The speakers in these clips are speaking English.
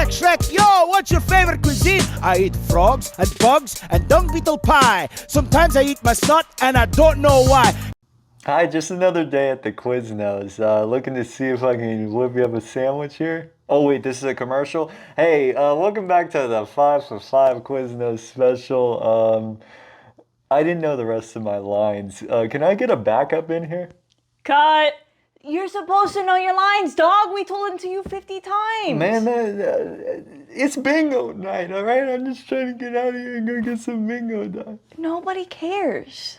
Shrek, yo, what's your favorite cuisine? I eat frogs and bugs and dung beetle pie. Sometimes I eat mascot and I don't know why. Hi, just another day at the Quiznos. Looking to see if I can whip you up a sandwich here. Oh wait, this is a commercial? Hey, welcome back to the 5 for 5 Quiznos special. I didn't know the rest of my lines. Can I get a backup in here? Cut! You're supposed to know your lines, dog. We told it to you 50 times. Man, it's bingo night, alright? I'm just trying to get out of here and go get some bingo done. Nobody cares.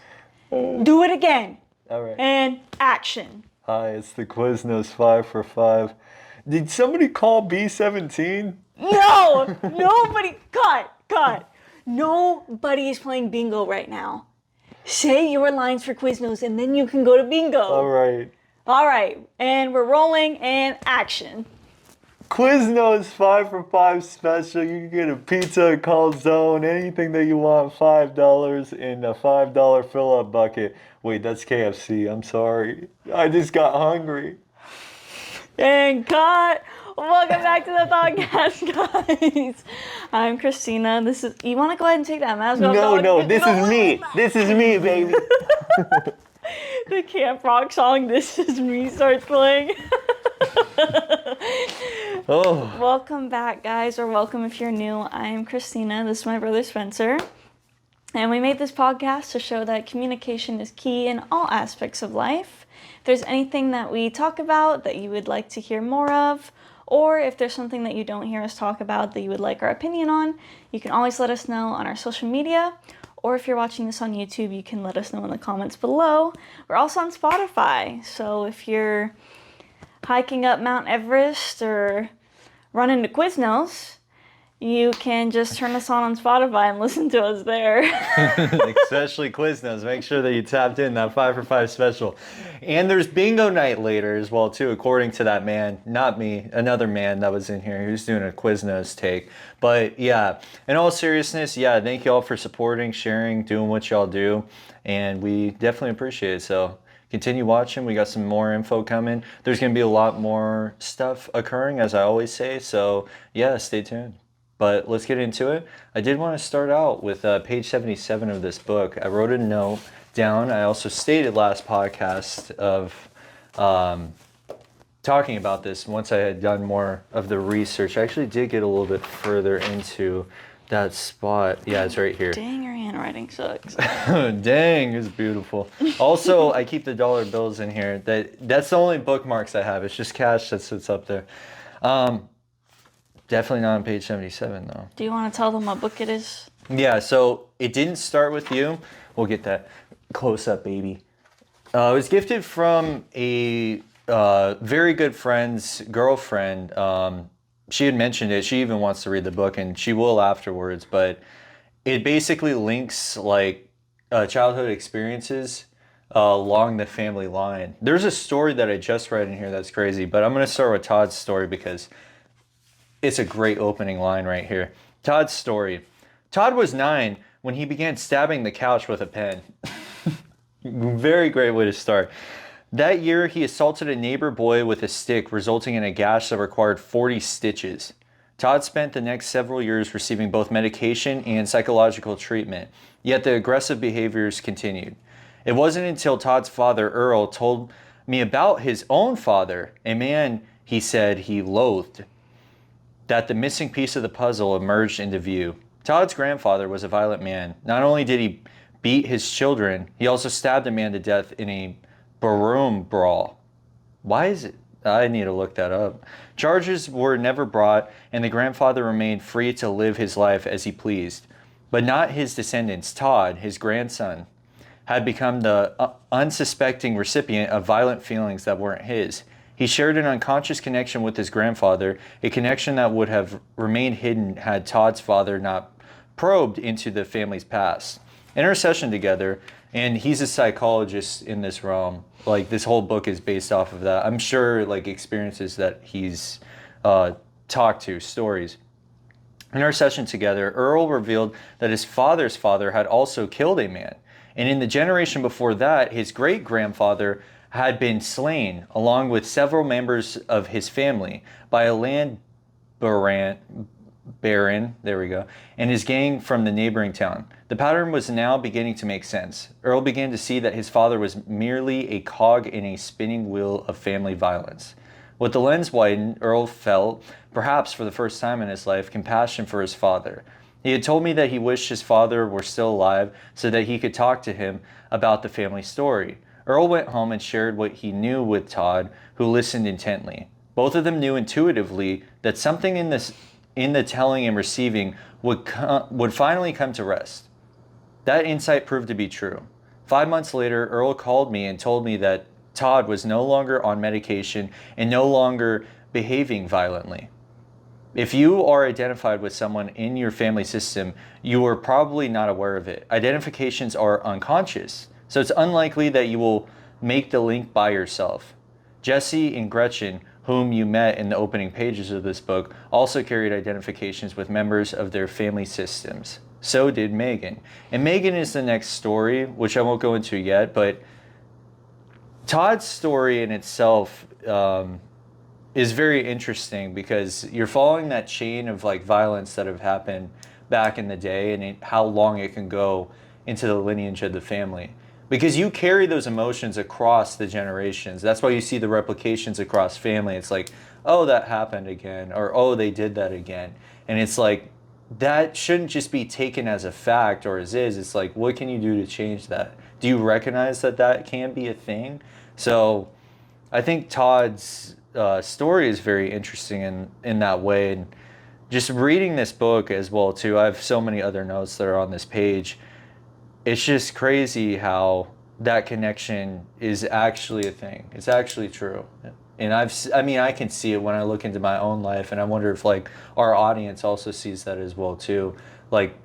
Do it again. Alright. And action. Hi, it's the Quiznos 5 for 5. Did somebody call B17? No! Nobody. Cut. Nobody is playing bingo right now. Say your lines for Quiznos and then you can go to bingo. Alright, and we're rolling and action. Quiznos 5 for 5 special. You can get a pizza, a calzone, anything that you want, $5 in a $5 fill-up bucket. Wait, that's KFC. I'm sorry. I just got hungry. And cut. Welcome back to the podcast, guys. I'm Christina. You want to go ahead and take that mask off? No, this is me. This is me, baby. The Camp Rock song, This Is Me, starts playing. Oh. Welcome back, guys, or welcome if you're new. I'm Christina. This is my brother, Spencer. And we made this podcast to show that communication is key in all aspects of life. If there's anything that we talk about that you would like to hear more of, or if there's something that you don't hear us talk about that you would like our opinion on, you can always let us know on our social media. Or if you're watching this on YouTube, you can let us know in the comments below. We're also on Spotify. So if you're hiking up Mount Everest or running to Quiznos, you can just turn us on Spotify and listen to us there. Especially Quiznos. Make sure that you tapped in that 5 for 5 special. And there's bingo night later as well, too, according to that man. Not me. Another man that was in here who's doing a Quiznos take. But yeah, in all seriousness, yeah, thank you all for supporting, sharing, doing what y'all do. And we definitely appreciate it. So continue watching. We got some more info coming. There's going to be a lot more stuff occurring, as I always say. So yeah, stay tuned. But let's get into it. I did want to start out with page 77 of this book. I wrote a note down. I also stated last podcast of talking about this once I had done more of the research. I actually did get a little bit further into that spot. Yeah, it's right here. Dang, your handwriting sucks. Dang, it's beautiful. Also, I keep the dollar bills in here. That's the only bookmarks I have. It's just cash that sits up there. Definitely not on page 77, though. Do you want to tell them what book it is? Yeah, so it didn't start with you. We'll get that close up, baby. It was gifted from a very good friend's girlfriend. She had mentioned it. She even wants to read the book, and she will afterwards. But it basically links like childhood experiences along the family line. There's a story that I just read in here that's crazy, but I'm going to start with Todd's story because it's a great opening line right here. Todd's story. Todd was 9 when he began stabbing the couch with a pen. Very great way to start. That year, he assaulted a neighbor boy with a stick, resulting in a gash that required 40 stitches. Todd spent the next several years receiving both medication and psychological treatment, yet the aggressive behaviors continued. It wasn't until Todd's father, Earl, told me about his own father, a man he said he loathed, that the missing piece of the puzzle emerged into view. Todd's grandfather was a violent man. Not only did he beat his children, he also stabbed a man to death in a barroom brawl. Why is it? I need to look that up. Charges were never brought, and the grandfather remained free to live his life as he pleased. But not his descendants. Todd, his grandson, had become the unsuspecting recipient of violent feelings that weren't his. He shared an unconscious connection with his grandfather, a connection that would have remained hidden had Todd's father not probed into the family's past. In our session together, and he's a psychologist in this realm, like this whole book is based off of that. I'm sure like experiences that he's talked to, stories. In our session together, Earl revealed that his father's father had also killed a man. And in the generation before that, his great-grandfather had been slain, along with several members of his family, by a land Barron, there we go, and his gang from the neighboring town. The pattern was now beginning to make sense. Earl began to see that his father was merely a cog in a spinning wheel of family violence. With the lens widened, Earl felt, perhaps for the first time in his life, compassion for his father. He had told me that he wished his father were still alive so that he could talk to him about the family story. Earl went home and shared what he knew with Todd, who listened intently. Both of them knew intuitively that something in the telling and receiving would finally come to rest. That insight proved to be true. 5 months later, Earl called me and told me that Todd was no longer on medication and no longer behaving violently. If you are identified with someone in your family system, you are probably not aware of it. Identifications are unconscious, so it's unlikely that you will make the link by yourself. Jesse and Gretchen, whom you met in the opening pages of this book, also carried identifications with members of their family systems. So did Megan. And Megan is the next story, which I won't go into yet, but Todd's story in itself is very interesting because you're following that chain of like violence that have happened back in the day and how long it can go into the lineage of the family. Because you carry those emotions across the generations. That's why you see the replications across family. It's like, oh, that happened again, or oh, they did that again. And it's like, that shouldn't just be taken as a fact or as is. It's like, what can you do to change that? Do you recognize that that can be a thing? So I think Todd's story is very interesting in that way. And just reading this book as well, too, I have so many other notes that are on this page. It's just crazy how that connection is actually a thing. It's actually true. And I can see it when I look into my own life, and I wonder if like our audience also sees that as well too. Like,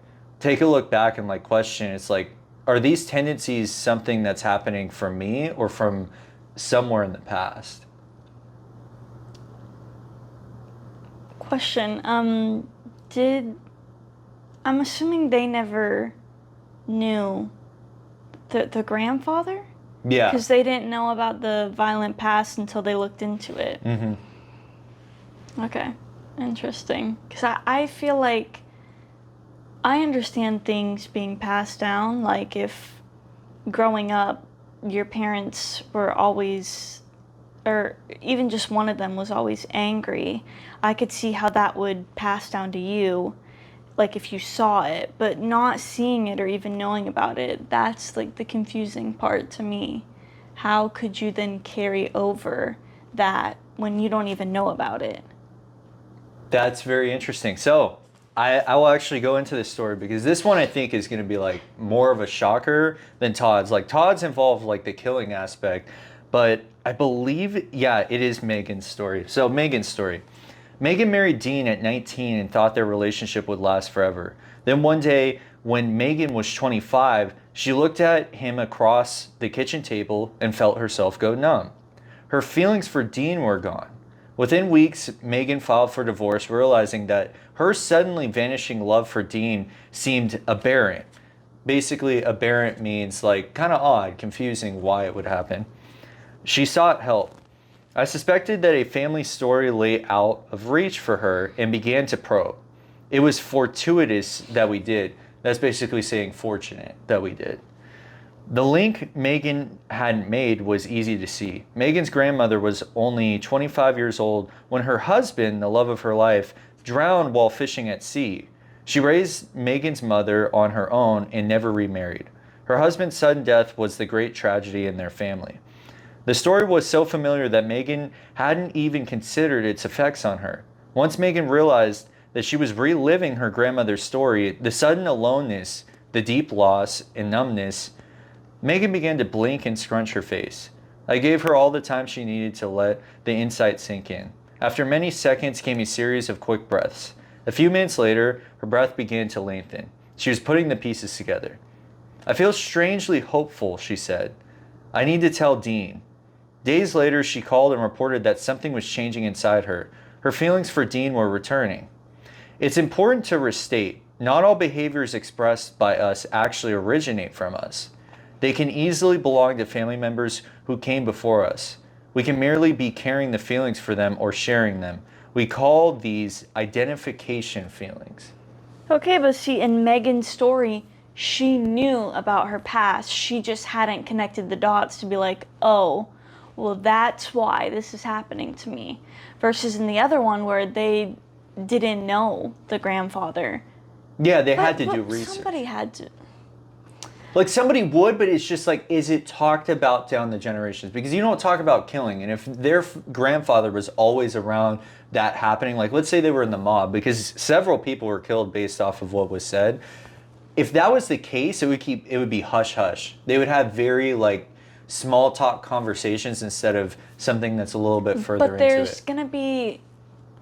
take a look back and like question, it's like, are these tendencies something that's happening for me or from somewhere in the past? Question. I'm assuming they never knew the grandfather? Yeah. Because they didn't know about the violent past until they looked into it. Mm-hmm. Okay. Interesting. Because I feel like I understand things being passed down. Like if growing up, your parents were always, or even just one of them was always angry, I could see how that would pass down to you. Like if you saw it, but not seeing it or even knowing about it, that's like the confusing part to me. How could you then carry over that when you don't even know about it? That's very interesting. So I will actually go into this story because this one I think is going to be like more of a shocker than Todd's. Like Todd's involved like the killing aspect, but I believe, yeah, it is Megan's story. So Megan's story. Megan married Dean at 19 and thought their relationship would last forever. Then one day, when Megan was 25, she looked at him across the kitchen table and felt herself go numb. Her feelings for Dean were gone. Within weeks, Megan filed for divorce, realizing that her suddenly vanishing love for Dean seemed aberrant. Basically, aberrant means like kind of odd, confusing why it would happen. She sought help. I suspected that a family story lay out of reach for her and began to probe. It was fortuitous that we did. That's basically saying fortunate that we did. The link Megan hadn't made was easy to see. Megan's grandmother was only 25 years old when her husband, the love of her life, drowned while fishing at sea. She raised Megan's mother on her own and never remarried. Her husband's sudden death was the great tragedy in their family. The story was so familiar that Megan hadn't even considered its effects on her. Once Megan realized that she was reliving her grandmother's story, the sudden aloneness, the deep loss, and numbness, Megan began to blink and scrunch her face. I gave her all the time she needed to let the insight sink in. After many seconds came a series of quick breaths. A few minutes later, her breath began to lengthen. She was putting the pieces together. I feel strangely hopeful, she said. I need to tell Dean. Days later, she called and reported that something was changing inside her. Her feelings for Dean were returning. It's important to restate, not all behaviors expressed by us actually originate from us. They can easily belong to family members who came before us. We can merely be carrying the feelings for them or sharing them. We call these identification feelings. Okay, but see, in Megan's story, she knew about her past. She just hadn't connected the dots to be like, oh, well, that's why this is happening to me. Versus in the other one where they didn't know the grandfather. Yeah, they had to do research. Somebody had to. Like somebody would, but it's just like, is it talked about down the generations? Because you don't talk about killing. And if their grandfather was always around that happening, like let's say they were in the mob, because several people were killed based off of what was said. If that was the case, it would be hush hush. They would have very like small talk conversations instead of something that's a little bit further into it. But there's gonna be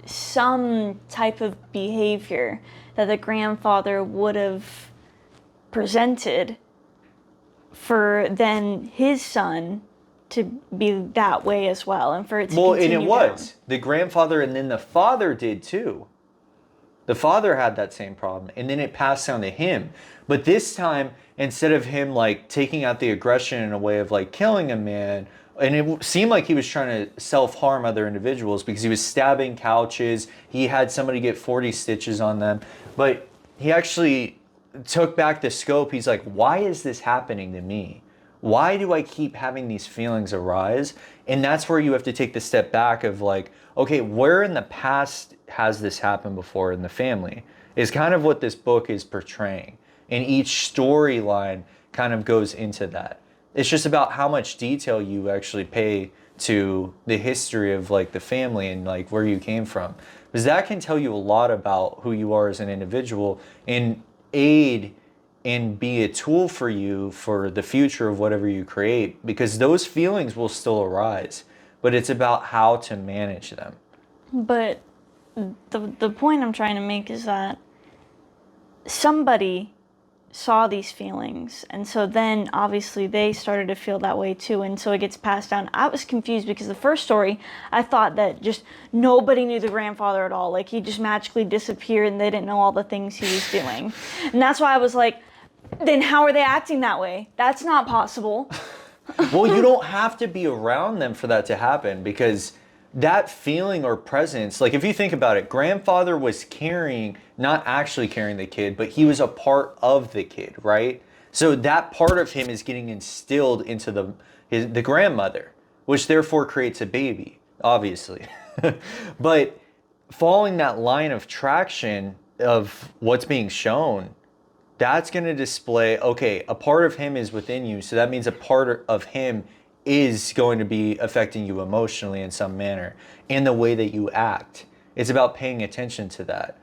some type of behavior that the grandfather would have presented for then his son to be that way as well, and for it to continue and it was the grandfather, and then the father did too. The father had that same problem, and then it passed down to him. But this time, instead of him like taking out the aggression in a way of like killing a man, and it seemed like he was trying to self-harm other individuals because he was stabbing couches. He had somebody get 40 stitches on them, but he actually took back the scope. He's like, why is this happening to me? Why do I keep having these feelings arise? And that's where you have to take the step back of like, okay, where in the past has this happened before in the family? Is kind of what this book is portraying. And each storyline kind of goes into that. It's just about how much detail you actually pay to the history of like the family and like where you came from. Because that can tell you a lot about who you are as an individual and aid and be a tool for you for the future of whatever you create, because those feelings will still arise, but it's about how to manage them. But the point I'm trying to make is that somebody saw these feelings, and so then obviously they started to feel that way too, and so it gets passed down. I was confused because the first story, I thought that just nobody knew the grandfather at all. Like he just magically disappeared and they didn't know all the things he was doing. And that's why I was like, then how are they acting that way? That's not possible. Well, you don't have to be around them for that to happen, because that feeling or presence, like if you think about it, grandfather was carrying, not actually carrying the kid, but he was a part of the kid, right? So that part of him is getting instilled into the grandmother, which therefore creates a baby, obviously. But following that line of traction of what's being shown, that's going to display, okay, a part of him is within you, so that means a part of him is going to be affecting you emotionally in some manner, in the way that you act. It's about paying attention to that.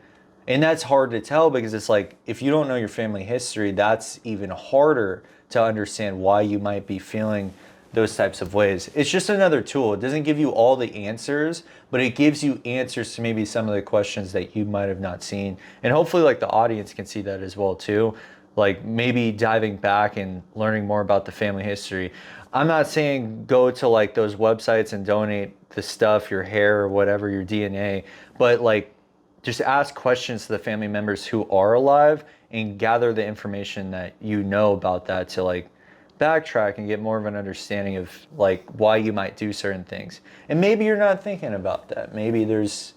And that's hard to tell, because it's like, if you don't know your family history, that's even harder to understand why you might be feeling those types of ways. It's just another tool. It doesn't give you all the answers, but it gives you answers to maybe some of the questions that you might have not seen. And hopefully like the audience can see that as well too. Like maybe diving back and learning more about the family history. I'm not saying go to like those websites and donate the stuff, your hair or whatever, your DNA, but like just ask questions to the family members who are alive and gather the information that you know about that to like backtrack and get more of an understanding of like why you might do certain things. And maybe you're not thinking about that. Maybe there's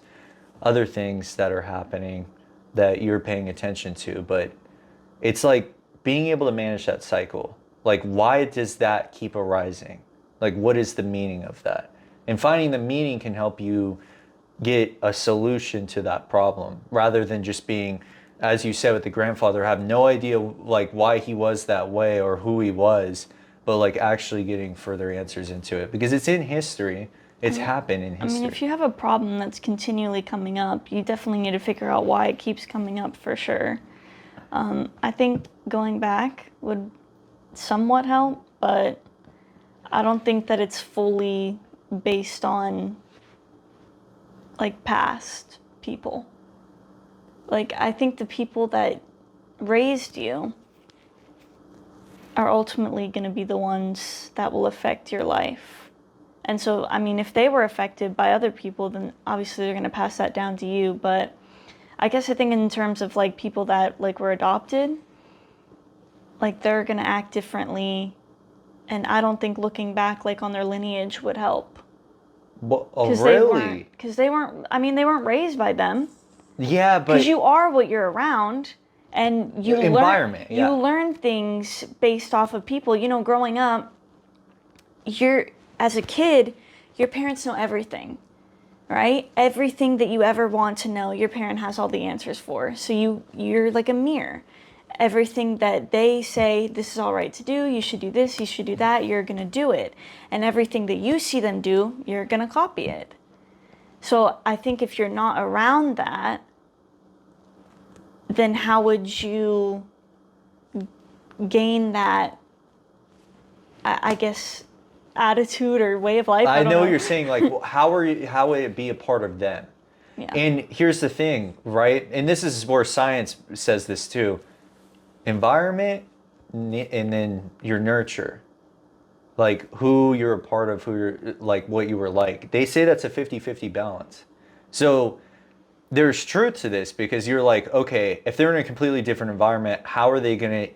other things that are happening that you're paying attention to, but it's like being able to manage that cycle. Like, why does that keep arising? Like, what is the meaning of that? And finding the meaning can help you get a solution to that problem, rather than just being, as you said with the grandfather, have no idea like why he was that way or who he was, but like actually getting further answers into it, because it's in history. It's happened in history. I mean, if you have a problem that's continually coming up, you definitely need to figure out why it keeps coming up for sure. I think going back would somewhat help, but I don't think that it's fully based on like past people. Like, I think the people that raised you are ultimately going to be the ones that will affect your life. And so, I mean, if they were affected by other people, then obviously they're going to pass that down to you. But I guess I think in terms of like people that like were adopted, like they're going to act differently. And I don't think looking back like on their lineage would help. Oh, really? Because they weren't, I mean, they weren't raised by them. Yeah, but... Because you are what you're around, and you environment, you learn things based off of people. You know, growing up, as a kid, your parents know everything, right? Everything that you ever want to know, your parent has all the answers for. So you're like a mirror. Everything that they say, this is all right to do, you should do this, you should do that, you're going to do it. And everything that you see them do, you're going to copy it. So I think if you're not around that, then how would you gain that, I guess, attitude or way of life? I know what you're saying. Like, how would it be a part of them? Yeah. And here's the thing, right? And this is where science says this too. Environment and then your nurture. Like who you're a part of, who you're like, what you were like. They say that's a 50-50 balance. So there's truth to this because you're like, okay, if they're in a completely different environment, how are they going to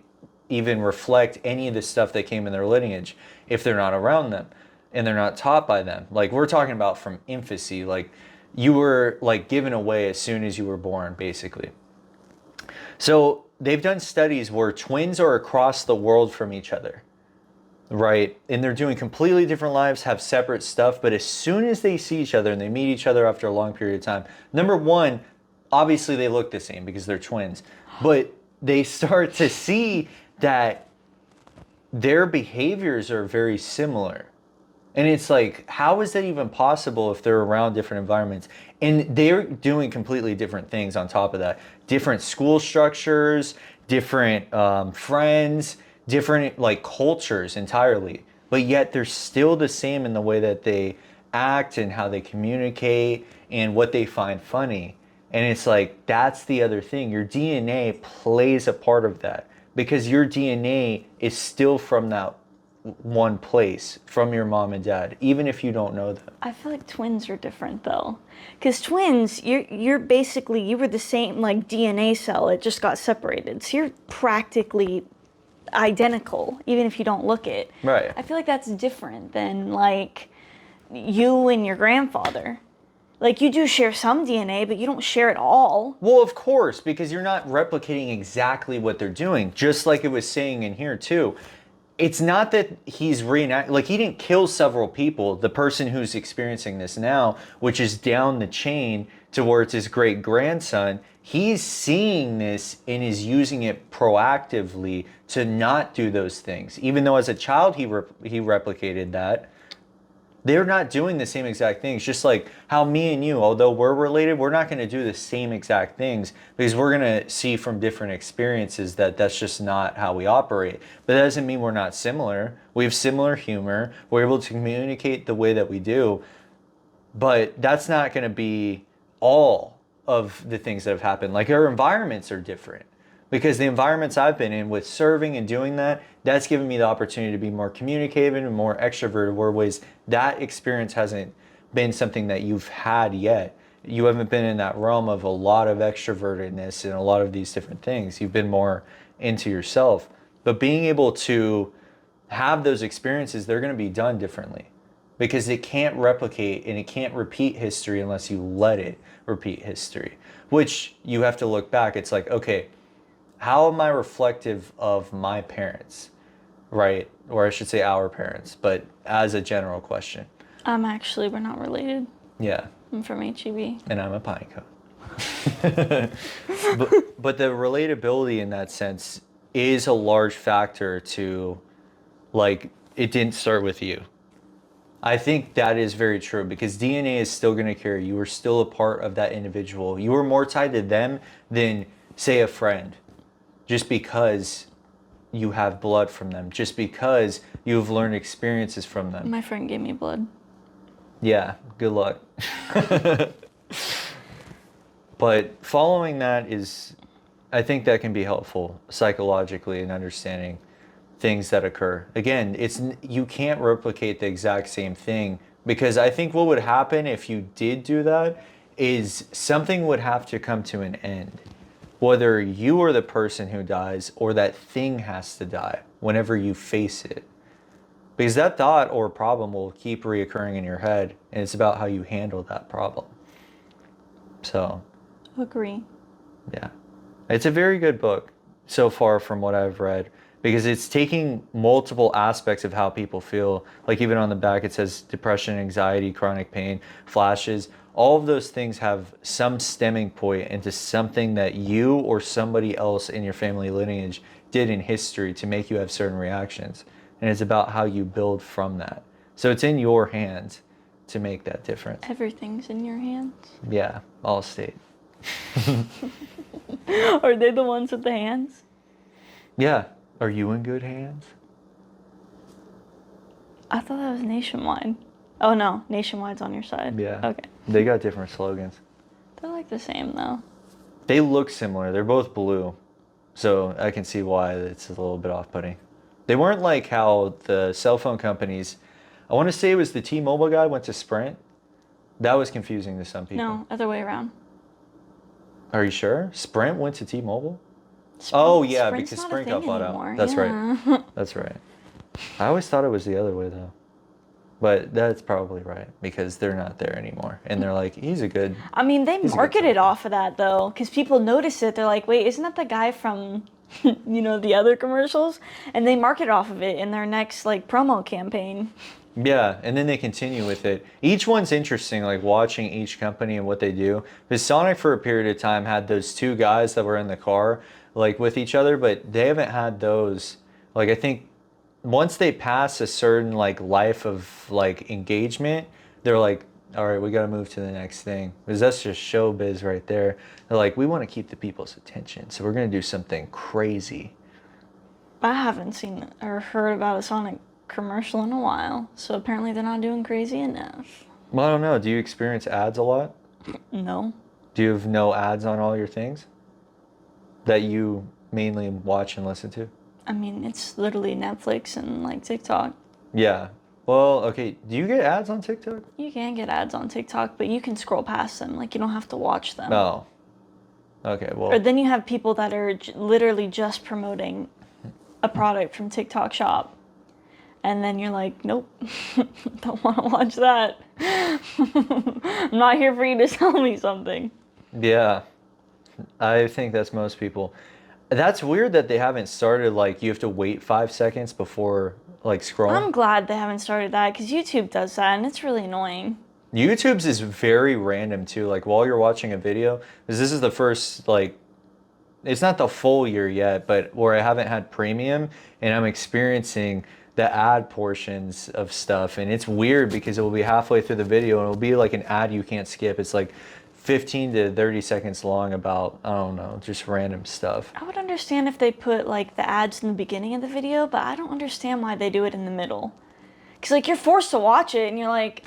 even reflect any of the stuff that came in their lineage if they're not around them and they're not taught by them? Like we're talking about from infancy, like you were like given away as soon as you were born, basically. So they've done studies where twins are across the world from each other, right? And they're doing completely different lives, have separate stuff, but as soon as they see each other and they meet each other after a long period of time, number one, obviously they look the same because they're twins, but they start to see that their behaviors are very similar. And it's like, how is that even possible if they're around different environments? And they're doing completely different things on top of that. Different school structures, different friends, different like cultures entirely. But yet they're still the same in the way that they act and how they communicate and what they find funny. And it's like, that's the other thing. Your DNA plays a part of that because your DNA is still from that one place, from your mom and dad, even if you don't know them. I feel like twins are different though, because twins, you're basically, you were the same like DNA cell, it just got separated, so you're practically identical even if you don't look it. Right. I feel like that's different than like you and your grandfather. Like you do share some DNA, but you don't share it all. Well, of course, because you're not replicating exactly what they're doing, just like it was saying in here too. It's not that he's like he didn't kill several people. The person who's experiencing this now, which is down the chain towards his great grandson, he's seeing this and is using it proactively to not do those things. Even though as a child he replicated that, they're not doing the same exact things. Just like how me and you, although we're related, we're not going to do the same exact things because we're going to see from different experiences that that's just not how we operate. But that doesn't mean we're not similar. We have similar humor. We're able to communicate the way that we do. But that's not going to be all of the things that have happened. Like our environments are different. Because the environments I've been in with serving and doing that, that's given me the opportunity to be more communicative and more extroverted, whereas that experience hasn't been something that you've had yet. You haven't been in that realm of a lot of extrovertedness and a lot of these different things. You've been more into yourself. But being able to have those experiences, they're going to be done differently. Because it can't replicate and it can't repeat history unless you let it repeat history. Which you have to look back. It's like, okay, how am I reflective of my parents, right? Or I should say our parents, but as a general question. Actually, we're not related. Yeah. I'm from HEB. And I'm a pine cone. but the relatability in that sense is a large factor to, like, it didn't start with you. I think that is very true because DNA is still going to carry. You were still a part of that individual. You were more tied to them than, say, a friend. Just because you have blood from them, just because you've learned experiences from them. My friend gave me blood. Yeah, good luck. But following that is, I think that can be helpful psychologically in understanding things that occur. Again, you can't replicate the exact same thing because I think what would happen if you did do that is something would have to come to an end. Whether you are the person who dies or that thing has to die whenever you face it. Because that thought or problem will keep reoccurring in your head, and it's about how you handle that problem. So, Agree. yeah. It's a very good book so far from what I've read, because it's taking multiple aspects of how people feel. Like even on the back it says depression, anxiety, chronic pain, flashes. All of those things have some stemming point into something that you or somebody else in your family lineage did in history to make you have certain reactions. And it's about how you build from that. So it's in your hands to make that difference. Everything's in your hands. Yeah, all state. Are they the ones with the hands? Yeah. Are you in good hands? I thought that was Nationwide. Oh no, Nationwide's on your side. Yeah. Okay. They got different slogans. They're like the same though. They look similar. They're both blue. So I can see why it's a little bit off-putting. They weren't like how the cell phone companies, I want to say it was the T-Mobile guy went to Sprint. That was confusing to some people. No, other way around. Are you sure? Sprint went to T-Mobile? Sprint, Oh yeah, Sprint's because not a Sprint thing got bought anymore. out. That's Yeah. right. That's right. I always thought it was the other way though. But that's probably right, because they're not there anymore. And they're like, he's a good... I mean, they He's a good marketed cell phone. off of that though, because people notice it. They're like, wait, isn't that the guy from, the other commercials? And they market off of it in their next like promo campaign. Yeah, and then they continue with it. Each one's interesting, like watching each company and what they do. Because Sonic for a period of time had those two guys that were in the car, like with each other, but they haven't had those. Like I think once they pass a certain like life of like engagement, they're like, all right, we got to move to the next thing. Because that's just showbiz right there. They're like, we want to keep the people's attention, so we're going to do something crazy. I haven't seen or heard about a Sonic commercial in a while, so apparently they're not doing crazy enough. Well, I don't know. Do you experience ads a lot? No. Do you have no ads on all your things that you mainly watch and listen to? I mean, it's literally Netflix and like TikTok. Yeah. Well, okay. Do you get ads on TikTok? You can get ads on TikTok, but you can scroll past them. Like, you don't have to watch them. No. Okay, Or well, then you have people that are literally just promoting a product from TikTok Shop. And then you're like, nope, don't want to watch that. I'm not here for you to sell me something. yeah. I think that's most people. That's weird that they haven't started, like, you have to wait 5 seconds before, like, scrolling. I'm glad they haven't started that because YouTube does that and it's really annoying. YouTube's is very random, too. Like, while you're watching a video, because this is the first, like, it's not the full year yet, but where I haven't had premium, and I'm experiencing the ad portions of stuff, and it's weird because it will be halfway through the video and it'll be like an ad you can't skip. It's like 15 to 30 seconds long about, I don't know, just random stuff. I would understand if they put like the ads in the beginning of the video, but I don't understand why they do it in the middle. Because like you're forced to watch it and you're like,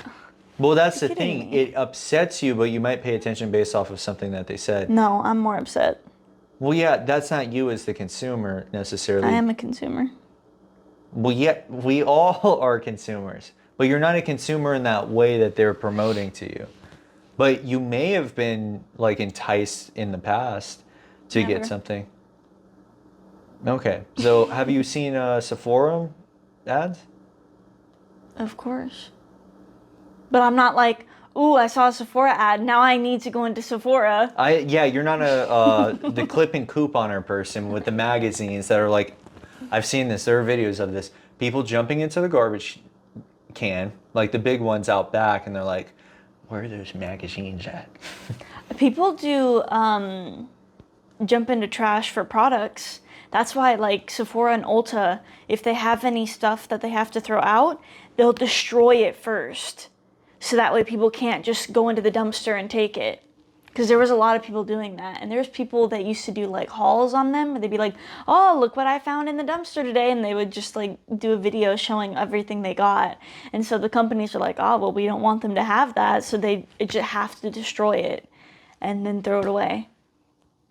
Well, that's the You're kidding thing. me. It upsets you, but you might pay attention based off of something that they said. no, I'm more upset. Well, yeah, that's not you as the consumer necessarily. I am a consumer. Well, yeah, we all are consumers, but you're not a consumer in that way that they're promoting to you. But you may have been like enticed in the past to Never. get something. Okay, so have you seen Sephora ads? Of course. But I'm not like, ooh, I saw a Sephora ad. Now I need to go into Sephora. Yeah, you're not the clip and couponer person with the magazines that are like, I've seen this. There are videos of this. People jumping into the garbage can, like the big ones out back, and they're like, where are those magazines at? People do jump into trash for products. That's why like Sephora and Ulta, if they have any stuff that they have to throw out, they'll destroy it first. So that way people can't just go into the dumpster and take it. Because there was a lot of people doing that. And there's people that used to do like hauls on them. Where they'd be like, oh, look what I found in the dumpster today. And they would just like do a video showing everything they got. And so the companies are like, oh, well, we don't want them to have that. So they just have to destroy it and then throw it away.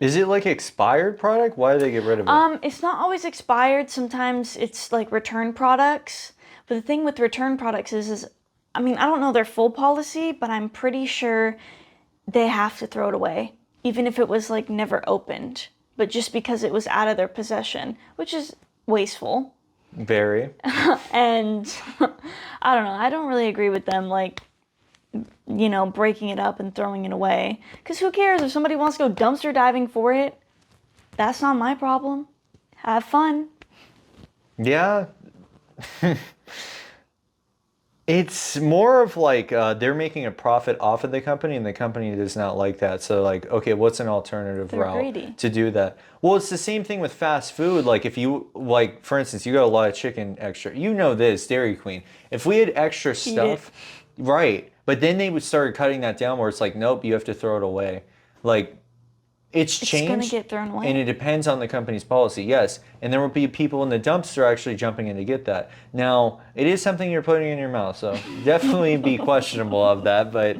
Is it like expired product? Why do they get rid of it? It's not always expired. Sometimes it's like return products. But the thing with return products is I mean, I don't know their full policy, but I'm pretty sure they have to throw it away, even if it was like never opened, but just because it was out of their possession, which is wasteful. Very. And I don't know. I don't really agree with them, like, breaking it up and throwing it away. Because who cares if somebody wants to go dumpster diving for it? That's not my problem. Have fun. Yeah. It's more of like they're making a profit off of the company, and the company does not like that. So like, okay, what's an alternative They're route greedy. to do that? Well, it's the same thing with fast food. Like if you, like for instance, you got a lot of chicken extra. You know this, Dairy Queen. If we had extra stuff, right, but then they would start cutting that down where it's like, nope, you have to throw it away. Like it's changed, gonna get thrown away. and it depends on the company's policy, yes. And there will be people in the dumpster actually jumping in to get that. Now, it is something you're putting in your mouth, so definitely be questionable of that. But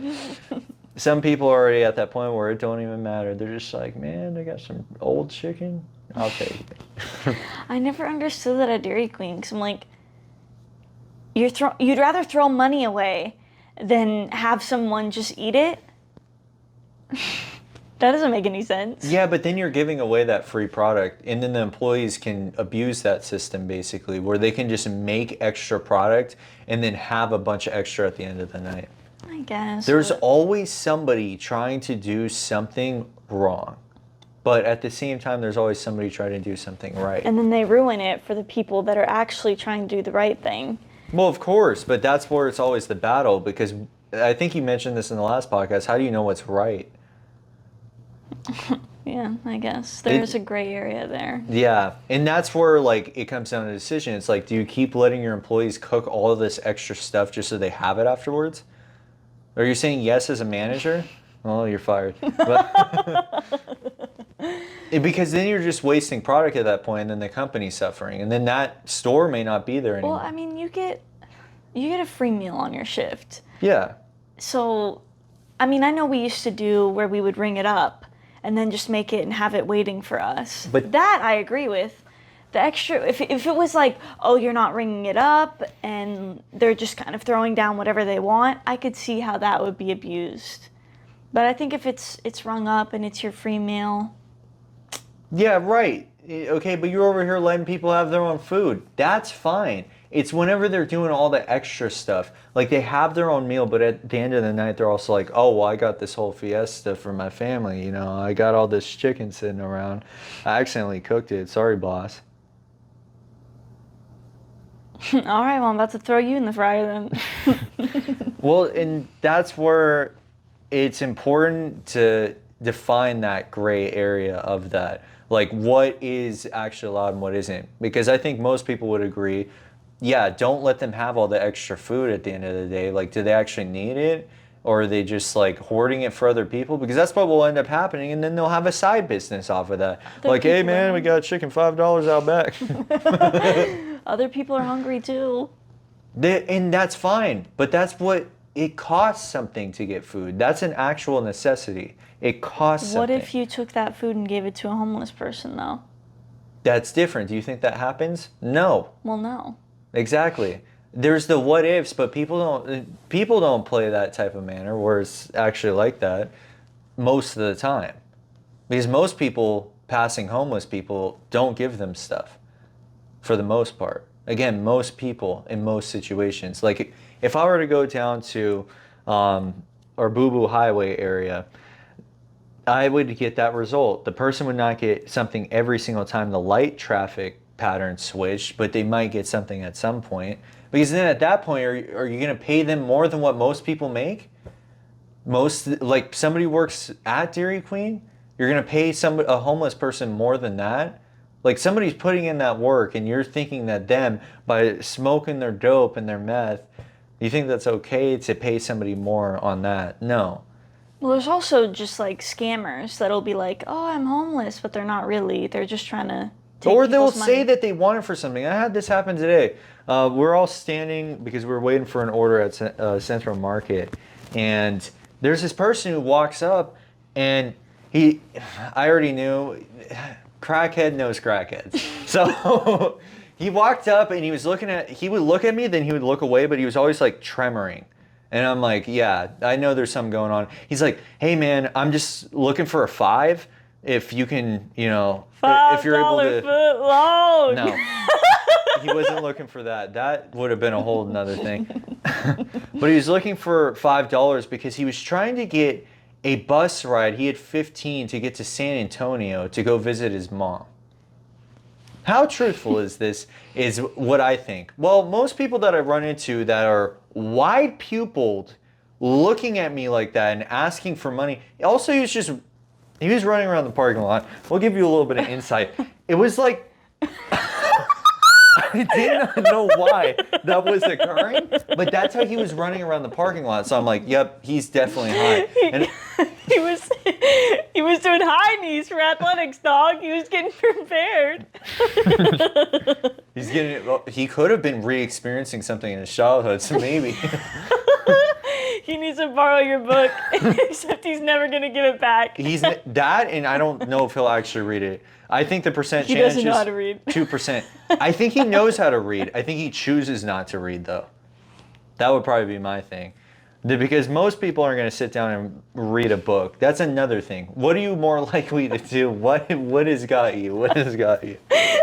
some people are already at that point where it don't even matter. They're just like, man, I got some old chicken. I'll take it. I never understood that at Dairy Queen, because I'm like, you'd rather throw money away than have someone just eat it? That doesn't make any sense. Yeah, but then you're giving away that free product, and then the employees can abuse that system basically, where they can just make extra product and then have a bunch of extra at the end of the night. I guess. There's always somebody trying to do something wrong, but at the same time, there's always somebody trying to do something right. And then they ruin it for the people that are actually trying to do the right thing. Well, of course, but that's where it's always the battle, because I think you mentioned this in the last podcast. How do you know what's right? Yeah, I guess. There's a gray area there. Yeah, and that's where like it comes down to a decision. It's like, do you keep letting your employees cook all of this extra stuff just so they have it afterwards? Are you saying yes as a manager? Well, you're fired. But because then you're just wasting product at that point, and then the company's suffering, and then that store may not be there anymore. Well, I mean, you get a free meal on your shift. Yeah. So, I mean, I know we used to do where we would ring it up and then just make it and have it waiting for us. But that I agree with. The extra, if it was like, oh, you're not ringing it up and they're just kind of throwing down whatever they want, I could see how that would be abused. But I think if it's rung up and it's your free meal. Yeah, right. Okay, but you're over here letting people have their own food. That's fine. It's whenever they're doing all the extra stuff. Like they have their own meal, but at the end of the night, they're also like, oh, well, I got this whole fiesta for my family. You know, I got all this chicken sitting around. I accidentally cooked it. Sorry, boss. All right, well, I'm about to throw you in the fryer then. Well, and that's where it's important to define that gray area of that. Like what is actually allowed and what isn't. Because I think most people would agree, yeah, don't let them have all the extra food at the end of the day. Like, do they actually need it? Or are they just like hoarding it for other people? Because that's what will end up happening, and then they'll have a side business off of that. Like, hey man, we got chicken $5 out back. Other people are hungry too. And that's fine, but that's what it costs something to get food. That's an actual necessity. It costs something. What if you took that food and gave it to a homeless person though? That's different. Do you think that happens? No. Well, no. Exactly. There's the what ifs, but people don't play that type of manner where it's actually like that most of the time. Because most people passing homeless people don't give them stuff for the most part. Again, most people in most situations. Like if I were to go down to our Boo Boo Highway area, I would get that result. The person would not get something every single time the light traffic pattern switched, but they might get something at some point. Because then at that point, are you going to pay them more than what most people make? Like somebody works at Dairy Queen, you're going to pay a homeless person more than that? Like somebody's putting in that work and you're thinking that them, by smoking their dope and their meth, you think that's okay to pay somebody more on that? No. Well, there's also just like scammers that'll be like, oh, I'm homeless, but they're not really. They're just trying to take Or they'll people's money. say that they want it for something. I had this happen today. We're all standing because we're waiting for an order at Central Market. And there's this person who walks up and I already knew, crackhead knows crackheads. So he walked up and he would look at me, then he would look away, but he was always like tremoring. And I'm like, yeah, I know there's something going on. He's like, hey man, I'm just looking for a $5. if you can, you know, $5 if you're able to. foot long. No. He wasn't looking for that. That would have been a whole nother thing. But he was looking for $5 because he was trying to get a bus ride. He had 15 to get to San Antonio to go visit his mom. How truthful is this is what I think. Well, most people that I run into that are wide pupiled looking at me like that and asking for money. Also, he was running around the parking lot. We'll give you a little bit of insight. It was like, I didn't know why that was occurring, but that's how he was running around the parking lot. So I'm like, yep, he's definitely high. And He was doing high knees for athletics, dog. He was getting prepared. he could have been re-experiencing something in his childhood, so maybe. He needs to borrow your book, except he's never going to give it back. He's that, and I don't know if he'll actually read it. I think the percent He chance doesn't know is how to read. 2%. I think he knows how to read. I think he chooses not to read, though. That would probably be my thing. Because most people aren't going to sit down and read a book. That's another thing. What are you more likely to do? What has got you? What has got you? I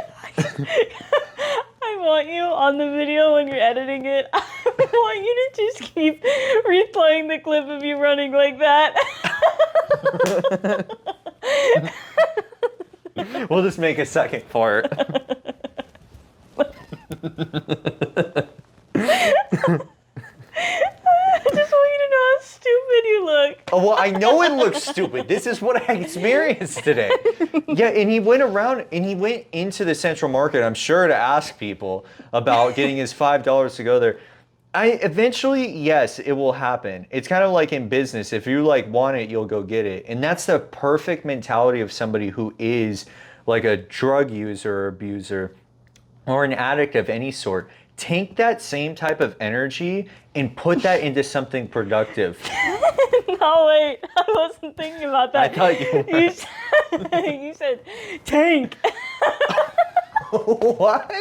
want you on the video when you're editing it. I want you to just keep replaying the clip of you running like that. We'll just make a second part. I just want you to know how stupid you look. Oh, well, I know it looks stupid. This is what I experienced today. Yeah, and he went around and he went into the Central Market, I'm sure, to ask people about getting his $5 to go there. Eventually, yes, it will happen. It's kind of like in business. If you like want it, you'll go get it. And that's the perfect mentality of somebody who is like a drug user or abuser or an addict of any sort. Take that same type of energy and put that into something productive. No, wait. I wasn't thinking about that. I thought you were. You said tank. What?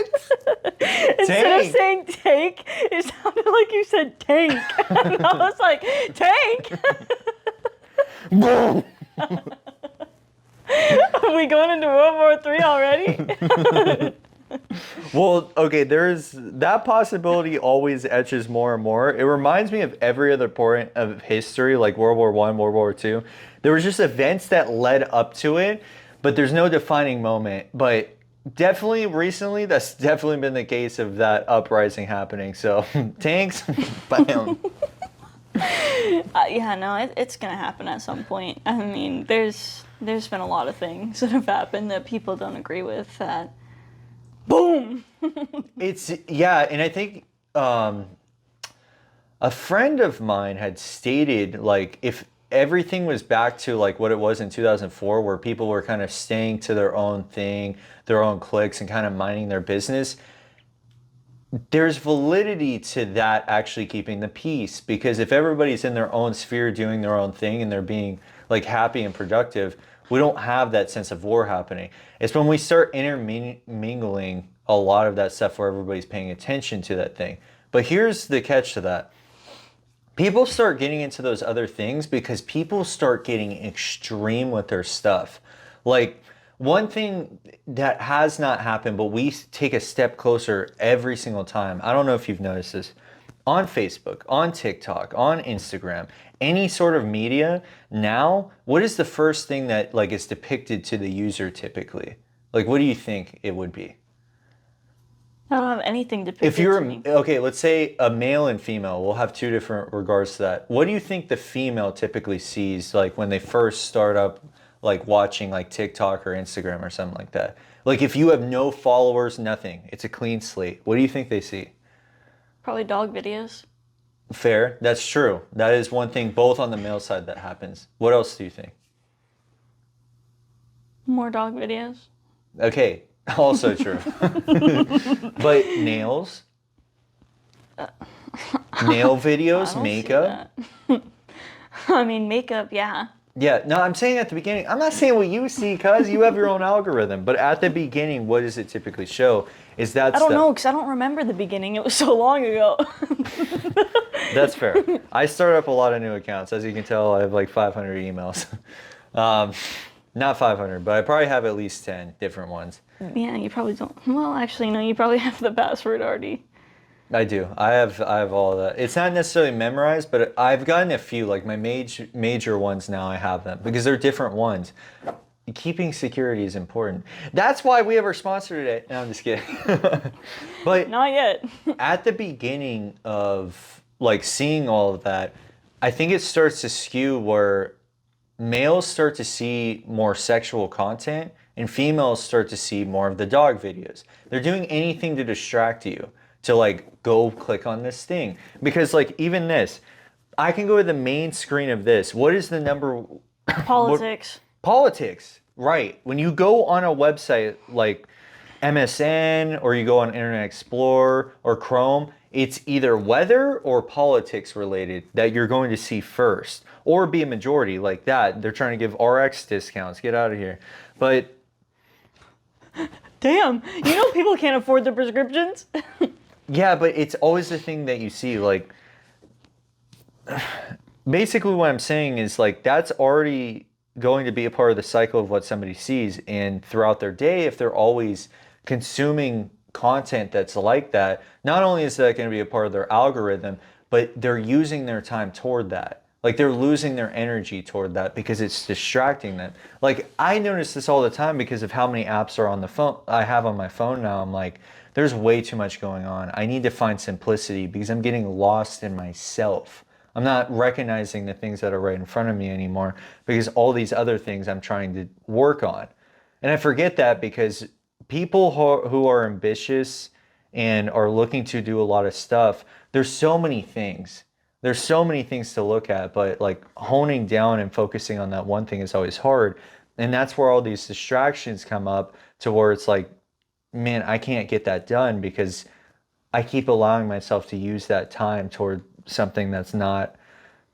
Instead of saying take, it sounded like you said tank. And I was like, tank? Are we going into World War III already? Well, okay, there's that possibility always etches more and more. It reminds me of every other point of history, like World War I, World War II. There was just events that led up to it, but there's no defining moment. But definitely recently, that's definitely been the case of that uprising happening. So, tanks, bam. Yeah, no, it's going to happen at some point. I mean, there's been a lot of things that have happened that people don't agree with that. Boom! Yeah, and I think a friend of mine had stated, like, if everything was back to like what it was in 2004, where people were kind of staying to their own thing, their own cliques, and kind of minding their business, there's validity to that actually keeping the peace. Because if everybody's in their own sphere doing their own thing and they're being like happy and productive, we don't have that sense of war happening. It's when we start intermingling a lot of that stuff where everybody's paying attention to that thing. But here's the catch to that. People start getting into those other things because people start getting extreme with their stuff. Like, one thing that has not happened, but we take a step closer every single time. I don't know if you've noticed this. On Facebook, on TikTok, on Instagram, any sort of media, now, what is the first thing that like is depicted to the user typically? Like, what do you think it would be? I don't have anything depicted If you're, to me. okay, let's say a male and female, we'll have two different regards to that. What do you think the female typically sees, like when they first start up, like watching like TikTok or Instagram or something like that? Like if you have no followers, nothing, it's a clean slate. What do you think they see? Probably dog videos. Fair, that's true. That is one thing both on the male side that happens. What else do you think? More dog videos. Okay, also true. But nails? Nail videos, makeup? I mean, makeup, yeah. Yeah, no, I'm saying at the beginning, I'm not saying what you see, cuz you have your own algorithm, but at the beginning, what does it typically show? Is that I don't know, because I don't remember the beginning. It was so long ago. That's fair. I start up a lot of new accounts. As you can tell, I have like 500 emails. Not 500, but I probably have at least 10 different ones. Yeah, you probably don't. Well, actually, no, you probably have the password already. I do. I have all of that. It's not necessarily memorized, but I've gotten a few, like my major ones now I have them because they're different ones. Keeping security is important. That's why we have our sponsor today. No, I'm just kidding. But Not yet. at the beginning of like seeing all of that, I think it starts to skew where males start to see more sexual content and females start to see more of the dog videos. They're doing anything to distract you to like go click on this thing. Because like even this, I can go to the main screen of this. What is the number? Politics. Politics, right. When you go on a website like MSN or you go on Internet Explorer or Chrome, it's either weather or politics related that you're going to see first, or be a majority like that. They're trying to give RX discounts. Get out of here. But Damn, you know people can't afford the prescriptions? yeah, but it's always the thing that you see. Like, basically what I'm saying is like that's already going to be a part of the cycle of what somebody sees, and throughout their day, if they're always consuming content that's like that, not only is that going to be a part of their algorithm, but they're using their time toward that. Like they're losing their energy toward that because it's distracting them. Like I notice this all the time because of how many apps are on the phone I have on my phone now. I'm like, there's way too much going on. I need to find simplicity because I'm getting lost in myself. I'm not recognizing the things that are right in front of me anymore because all these other things I'm trying to work on. And I forget that because people who are ambitious and are looking to do a lot of stuff, there's so many things. There's so many things to look at, but like honing down and focusing on that one thing is always hard. And that's where all these distractions come up to where it's like, man, I can't get that done because I keep allowing myself to use that time toward something that's not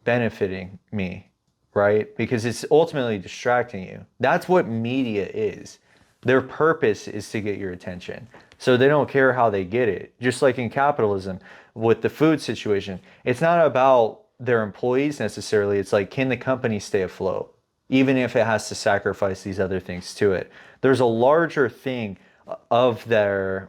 benefiting me, right? Because it's ultimately distracting you. That's what media is. Their purpose is to get your attention. So they don't care how they get it. Just like in capitalism with the food situation, it's not about their employees necessarily. It's like, can the company stay afloat? Even if it has to sacrifice these other things to it. There's a larger thing of their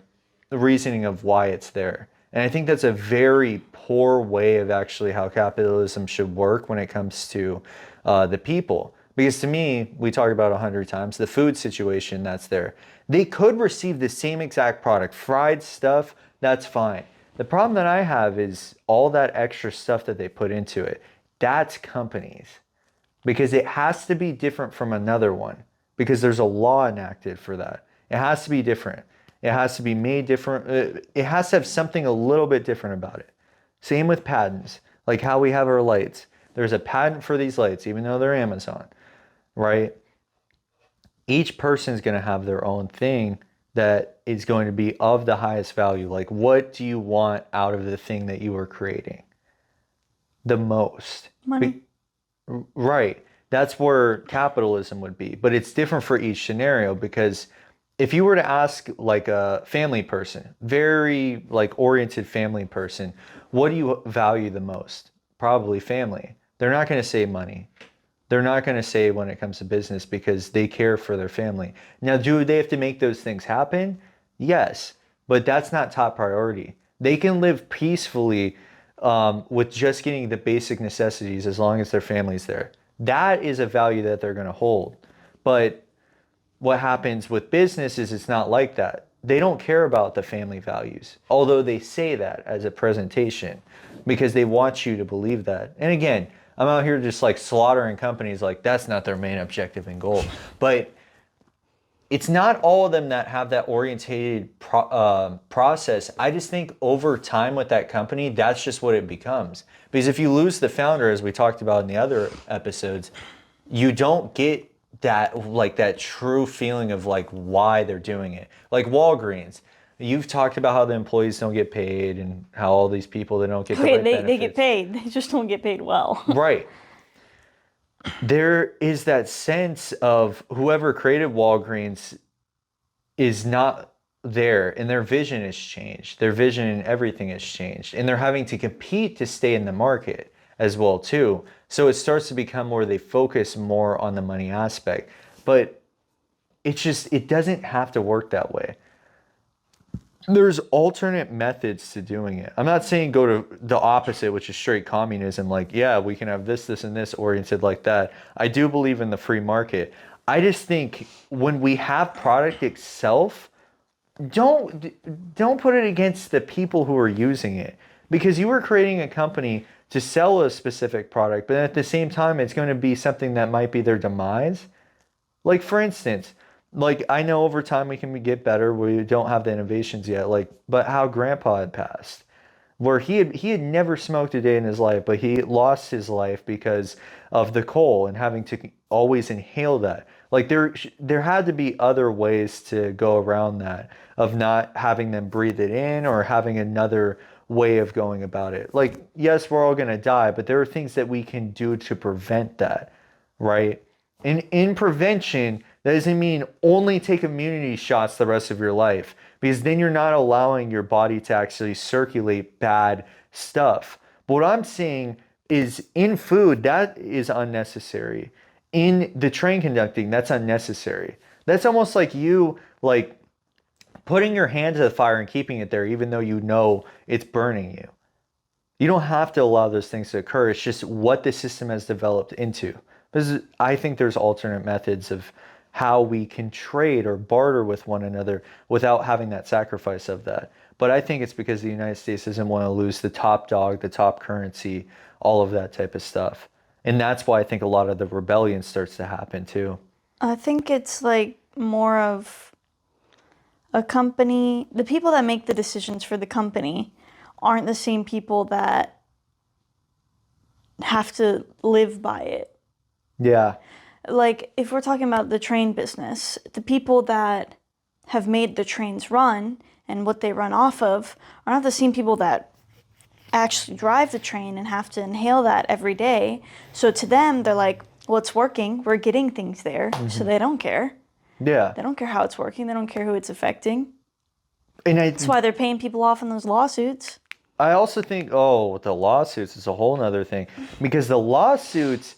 reasoning of why it's there. And I think that's a very poor way of actually how capitalism should work when it comes to the people. Because to me, we talk about 100 times, the food situation that's there. They could receive the same exact product, fried stuff, that's fine. The problem that I have is all that extra stuff that they put into it. That's companies. Because it has to be different from another one. Because there's a law enacted for that. It has to be different. It has to be made different. It has to have something a little bit different about it. Same with patents, like how we have our lights. There's a patent for these lights, even though they're Amazon, right? Each person's going to have their own thing that is going to be of the highest value. Like, what do you want out of the thing that you are creating? The most. Money. Right. That's where capitalism would be. But it's different for each scenario because if you were to ask like a family person, very like oriented family person, what do you value the most? Probably family. They're not going to say money. They're not going to say when it comes to business because they care for their family. Now, do they have to make those things happen? Yes, but that's not top priority. They can live peacefully with just getting the basic necessities as long as their family's there. That is a value that they're going to hold. But what happens with business is it's not like that. They don't care about the family values, although they say that as a presentation because they want you to believe that. And again, I'm out here just like slaughtering companies like that's not their main objective and goal. But it's not all of them that have that orientated process. I just think over time with that company, that's just what it becomes. Because if you lose the founder, as we talked about in the other episodes, you don't get that like that true feeling of like why they're doing it. Like Walgreens, you've talked about how the employees don't get paid and how all these people they don't get the right benefits. They get paid. They just don't get paid well. Right. There is that sense of whoever created Walgreens is not there and their vision has changed. Their vision and everything has changed. And they're having to compete to stay in the market as well too. So it starts to become where they focus more on the money aspect. but it doesn't have to work that way. There's alternate methods to doing it. I'm not saying go to the opposite, which is straight communism. Like, yeah, we can have this, this, and this oriented like that. I do believe in the free market. I just think when we have product itself, don't put it against the people who are using it, because you are creating a company to sell a specific product, but at the same time, it's going to be something that might be their demise. Like, for instance, like, I know over time we can get better. We don't have the innovations yet. Like, but how Grandpa had passed, where he had never smoked a day in his life, but he lost his life because of the coal and having to always inhale that. Like, there had to be other ways to go around that, of not having them breathe it in or having another way of going about it. Like, yes, we're all going to die, but there are things that we can do to prevent that, right? And in prevention, that doesn't mean only take immunity shots the rest of your life, because then you're not allowing your body to actually circulate bad stuff. But what I'm saying is, in food, that is unnecessary. In the train conducting, that's unnecessary. That's almost like you, like, putting your hand to the fire and keeping it there even though you know it's burning you. You don't have to allow those things to occur. It's just what the system has developed into. Because I think there's alternate methods of how we can trade or barter with one another without having that sacrifice of that. But I think it's because the United States doesn't want to lose the top dog, the top currency, all of that type of stuff. And that's why I think a lot of the rebellion starts to happen too. I think it's like more of a company, the people that make the decisions for the company aren't the same people that have to live by it. Yeah. Like, if we're talking about the train business, the people that have made the trains run and what they run off of are not the same people that actually drive the train and have to inhale that every day. So to them, they're like, well, it's working. We're getting things there. So they don't care. Yeah. They don't care how it's working. They don't care who it's affecting. And That's why they're paying people off in those lawsuits. I also think, the lawsuits is a whole nother thing, because the lawsuits,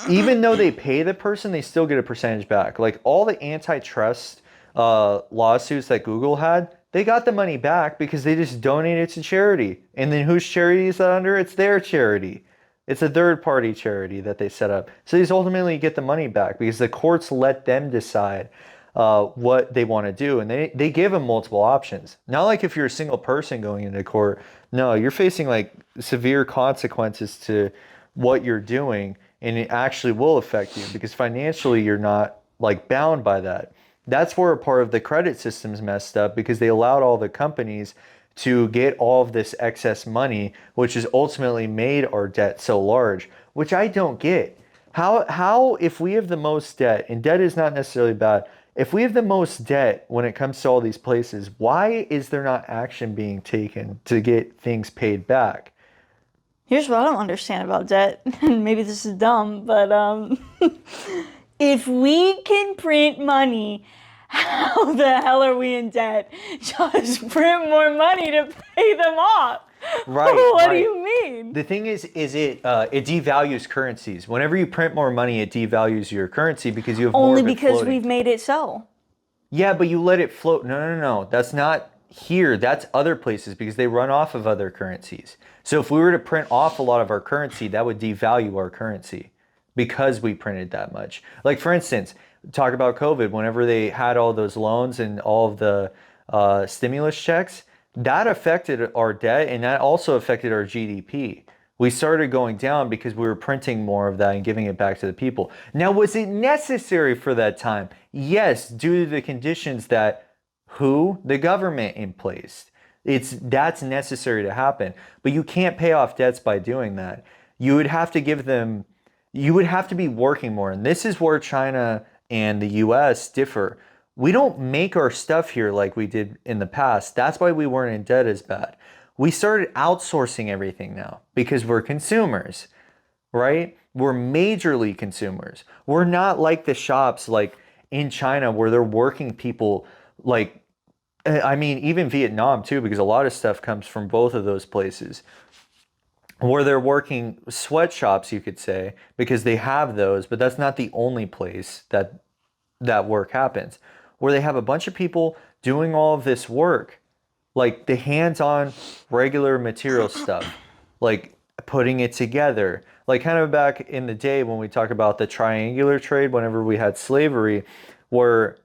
even though they pay the person, they still get a percentage back. Like, all the antitrust lawsuits that Google had, they got the money back because they just donated to charity. And then whose charity is that under? It's their charity. It's a third-party charity that they set up. So they ultimately get the money back because the courts let them decide what they want to do. And they give them multiple options. Not like if you're a single person going into court. No, you're facing like severe consequences to what you're doing. And it actually will affect you because financially you're not like bound by that. That's where a part of the credit system's messed up, because they allowed all the companies to get all of this excess money, which has ultimately made our debt so large, which I don't get. How if we have the most debt, and debt is not necessarily bad, if we have the most debt when it comes to all these places, why is there not action being taken to get things paid back? Here's what I don't understand about debt, and maybe this is dumb, but if we can print money, how the hell are we in debt? Just print more money to pay them off. Right. What right. do you mean? The thing is it devalues currencies. Whenever you print more money, it devalues your currency because you have more Only of it because floating. we've made it so. Yeah, but you let it float. No. That's not here. That's other places because they run off of other currencies. So if we were to print off a lot of our currency, that would devalue our currency because we printed that much. Like, for instance, talk about COVID. Whenever they had all those loans and all of the stimulus checks, that affected our debt, and that also affected our GDP. We started going down because we were printing more of that and giving it back to the people. Now, was it necessary for that time? Yes, due to the conditions that the government in place. That's necessary to happen. But you can't pay off debts by doing that. You would have to be working more. And this is where China and the US differ. We don't make our stuff here like we did in the past. That's why we weren't in debt as bad. We started outsourcing everything now because we're consumers, right? We're majorly consumers. We're not like the shops like in China where they're working people like, I mean, even Vietnam too, because a lot of stuff comes from both of those places, where they're working sweatshops, you could say, because they have those, but that's not the only place that that work happens, where they have a bunch of people doing all of this work, like the hands-on regular material stuff, like putting it together, like kind of back in the day when we talk about the triangular trade, whenever we had slavery, where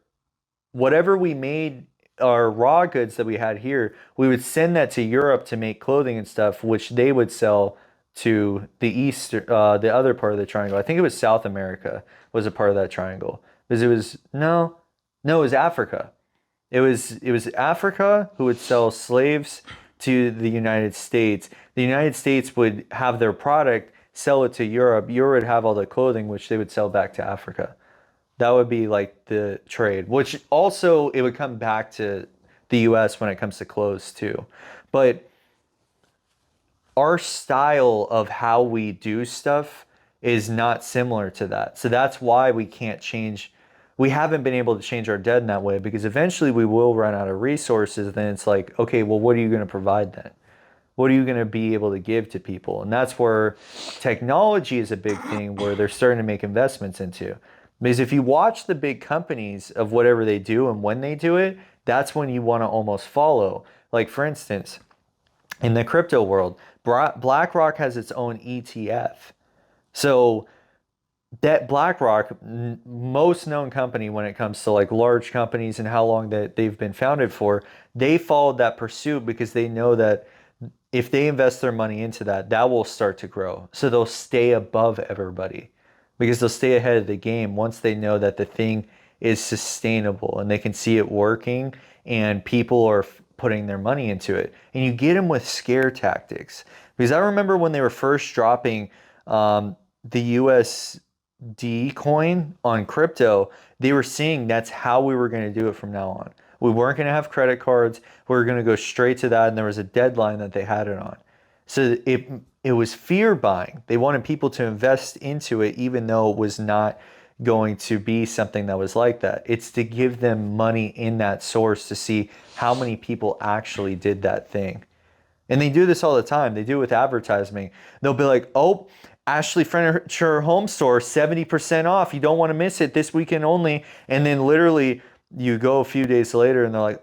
whatever we made, our raw goods that we had here, we would send that to Europe to make clothing and stuff, which they would sell to the east, the other part of the triangle. I think it was South America was a part of that triangle, because it was it was Africa. It was Africa who would sell slaves to the United States. The United States would have their product, sell it to Europe. Europe would have all the clothing, which they would sell back to Africa. That would be like the trade, which also it would come back to the US when it comes to clothes too. But our style of how we do stuff is not similar to that. So that's why we can't change. We haven't been able to change our debt in that way, because eventually we will run out of resources. Then it's like, okay, well, what are you going to provide then? What are you going to be able to give to people? And that's where technology is a big thing, where they're starting to make investments into. Because if you watch the big companies of whatever they do and when they do it, that's when you want to almost follow. Like, for instance, in the crypto world, BlackRock has its own ETF. So that BlackRock, most known company when it comes to like large companies and how long that they've been founded for, they followed that pursuit because they know that if they invest their money into that, that will start to grow. So they'll stay above everybody, because they'll stay ahead of the game once they know that the thing is sustainable and they can see it working and people are putting their money into it. And you get them with scare tactics. Because I remember when they were first dropping the USD coin on crypto, they were saying that's how we were going to do it from now on. We weren't going to have credit cards. We were going to go straight to that. And there was a deadline that they had it on. So it was fear buying. They wanted people to invest into it, even though it was not going to be something that was like that. It's to give them money in that source to see how many people actually did that thing. And they do this all the time. They do it with advertising. They'll be like, oh, Ashley Furniture Home Store, 70% off. You don't want to miss it, this weekend only. And then literally you go a few days later and they're like,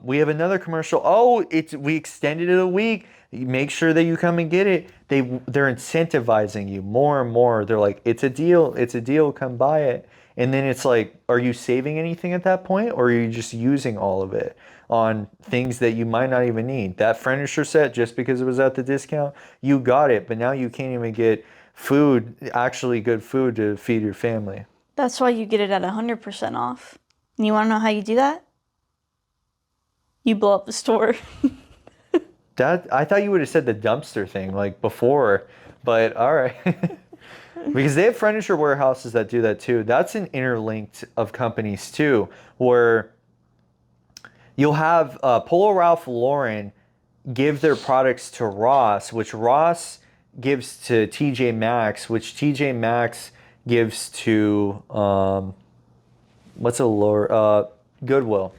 we have another commercial. Oh, we extended it a week. Make sure that you come and get it. They're incentivizing you more and more. They're like, it's a deal, come buy it. And then it's like, are you saving anything at that point, or are you just using all of it on things that you might not even need? That furniture set, just because it was at the discount, you got it, but now you can't even get food, actually good food to feed your family. That's why you get it at 100% off. And you want to know how you do that? You blow up the store. I thought you would have said the dumpster thing like before, but all right. Because they have furniture warehouses that do that too. That's an interlinked of companies too, where you'll have Polo Ralph Lauren give their products to Ross, which Ross gives to TJ Maxx, which TJ Maxx gives to Goodwill.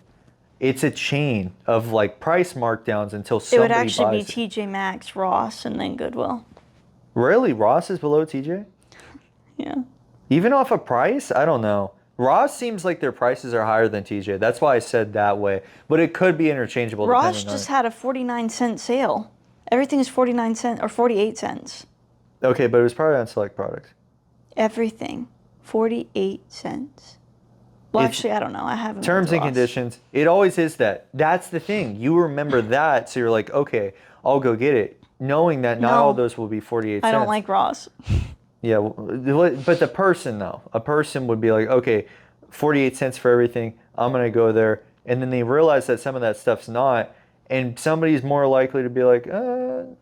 It's a chain of like price markdowns until somebody buys it. It would actually be TJ Maxx, Ross, and then Goodwill. Really? Ross is below TJ? Yeah. Even off of price? I don't know. Ross seems like their prices are higher than TJ. That's why I said that way. But it could be interchangeable. Ross just had a 49-cent sale. Everything is 49 cents or 48 cents. Okay, but it was probably on select products. Everything. 48 cents. Well, actually, I don't know. I haven't. Terms and conditions. It always is that. That's the thing. You remember that, so you're like, okay, I'll go get it, knowing that not all those will be 48 cents. I don't like Ross. Yeah, but the person though, a person would be like, okay, 48 cents for everything. I'm gonna go there, and then they realize that some of that stuff's not, and somebody's more likely to be like,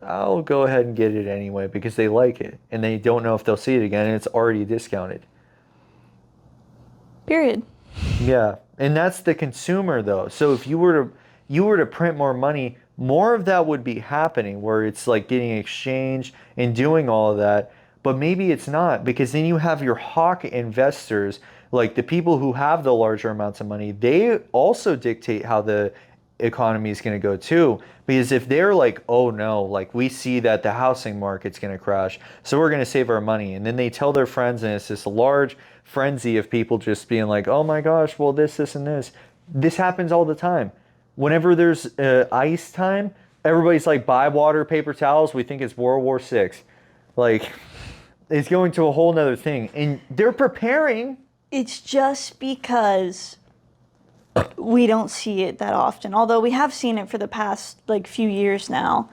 I'll go ahead and get it anyway because they like it, and they don't know if they'll see it again, and it's already discounted. Period. Yeah, and that's the consumer though. So if you were to print more money, more of that would be happening, where it's like getting exchanged and doing all of that. But maybe it's not, because then you have your hawk investors, like the people who have the larger amounts of money. They also dictate how the economy is going to go too. Because if they're like, oh no, like we see that the housing market's going to crash, so we're going to save our money. And then they tell their friends, and it's this large frenzy of people just being like, oh my gosh, well this, and this. This happens all the time. Whenever there's ice time, everybody's like, buy water, paper towels. We think it's World War VI. Like, it's going to a whole nother thing. And they're preparing. It's just because we don't see it that often. Although we have seen it for the past like few years now.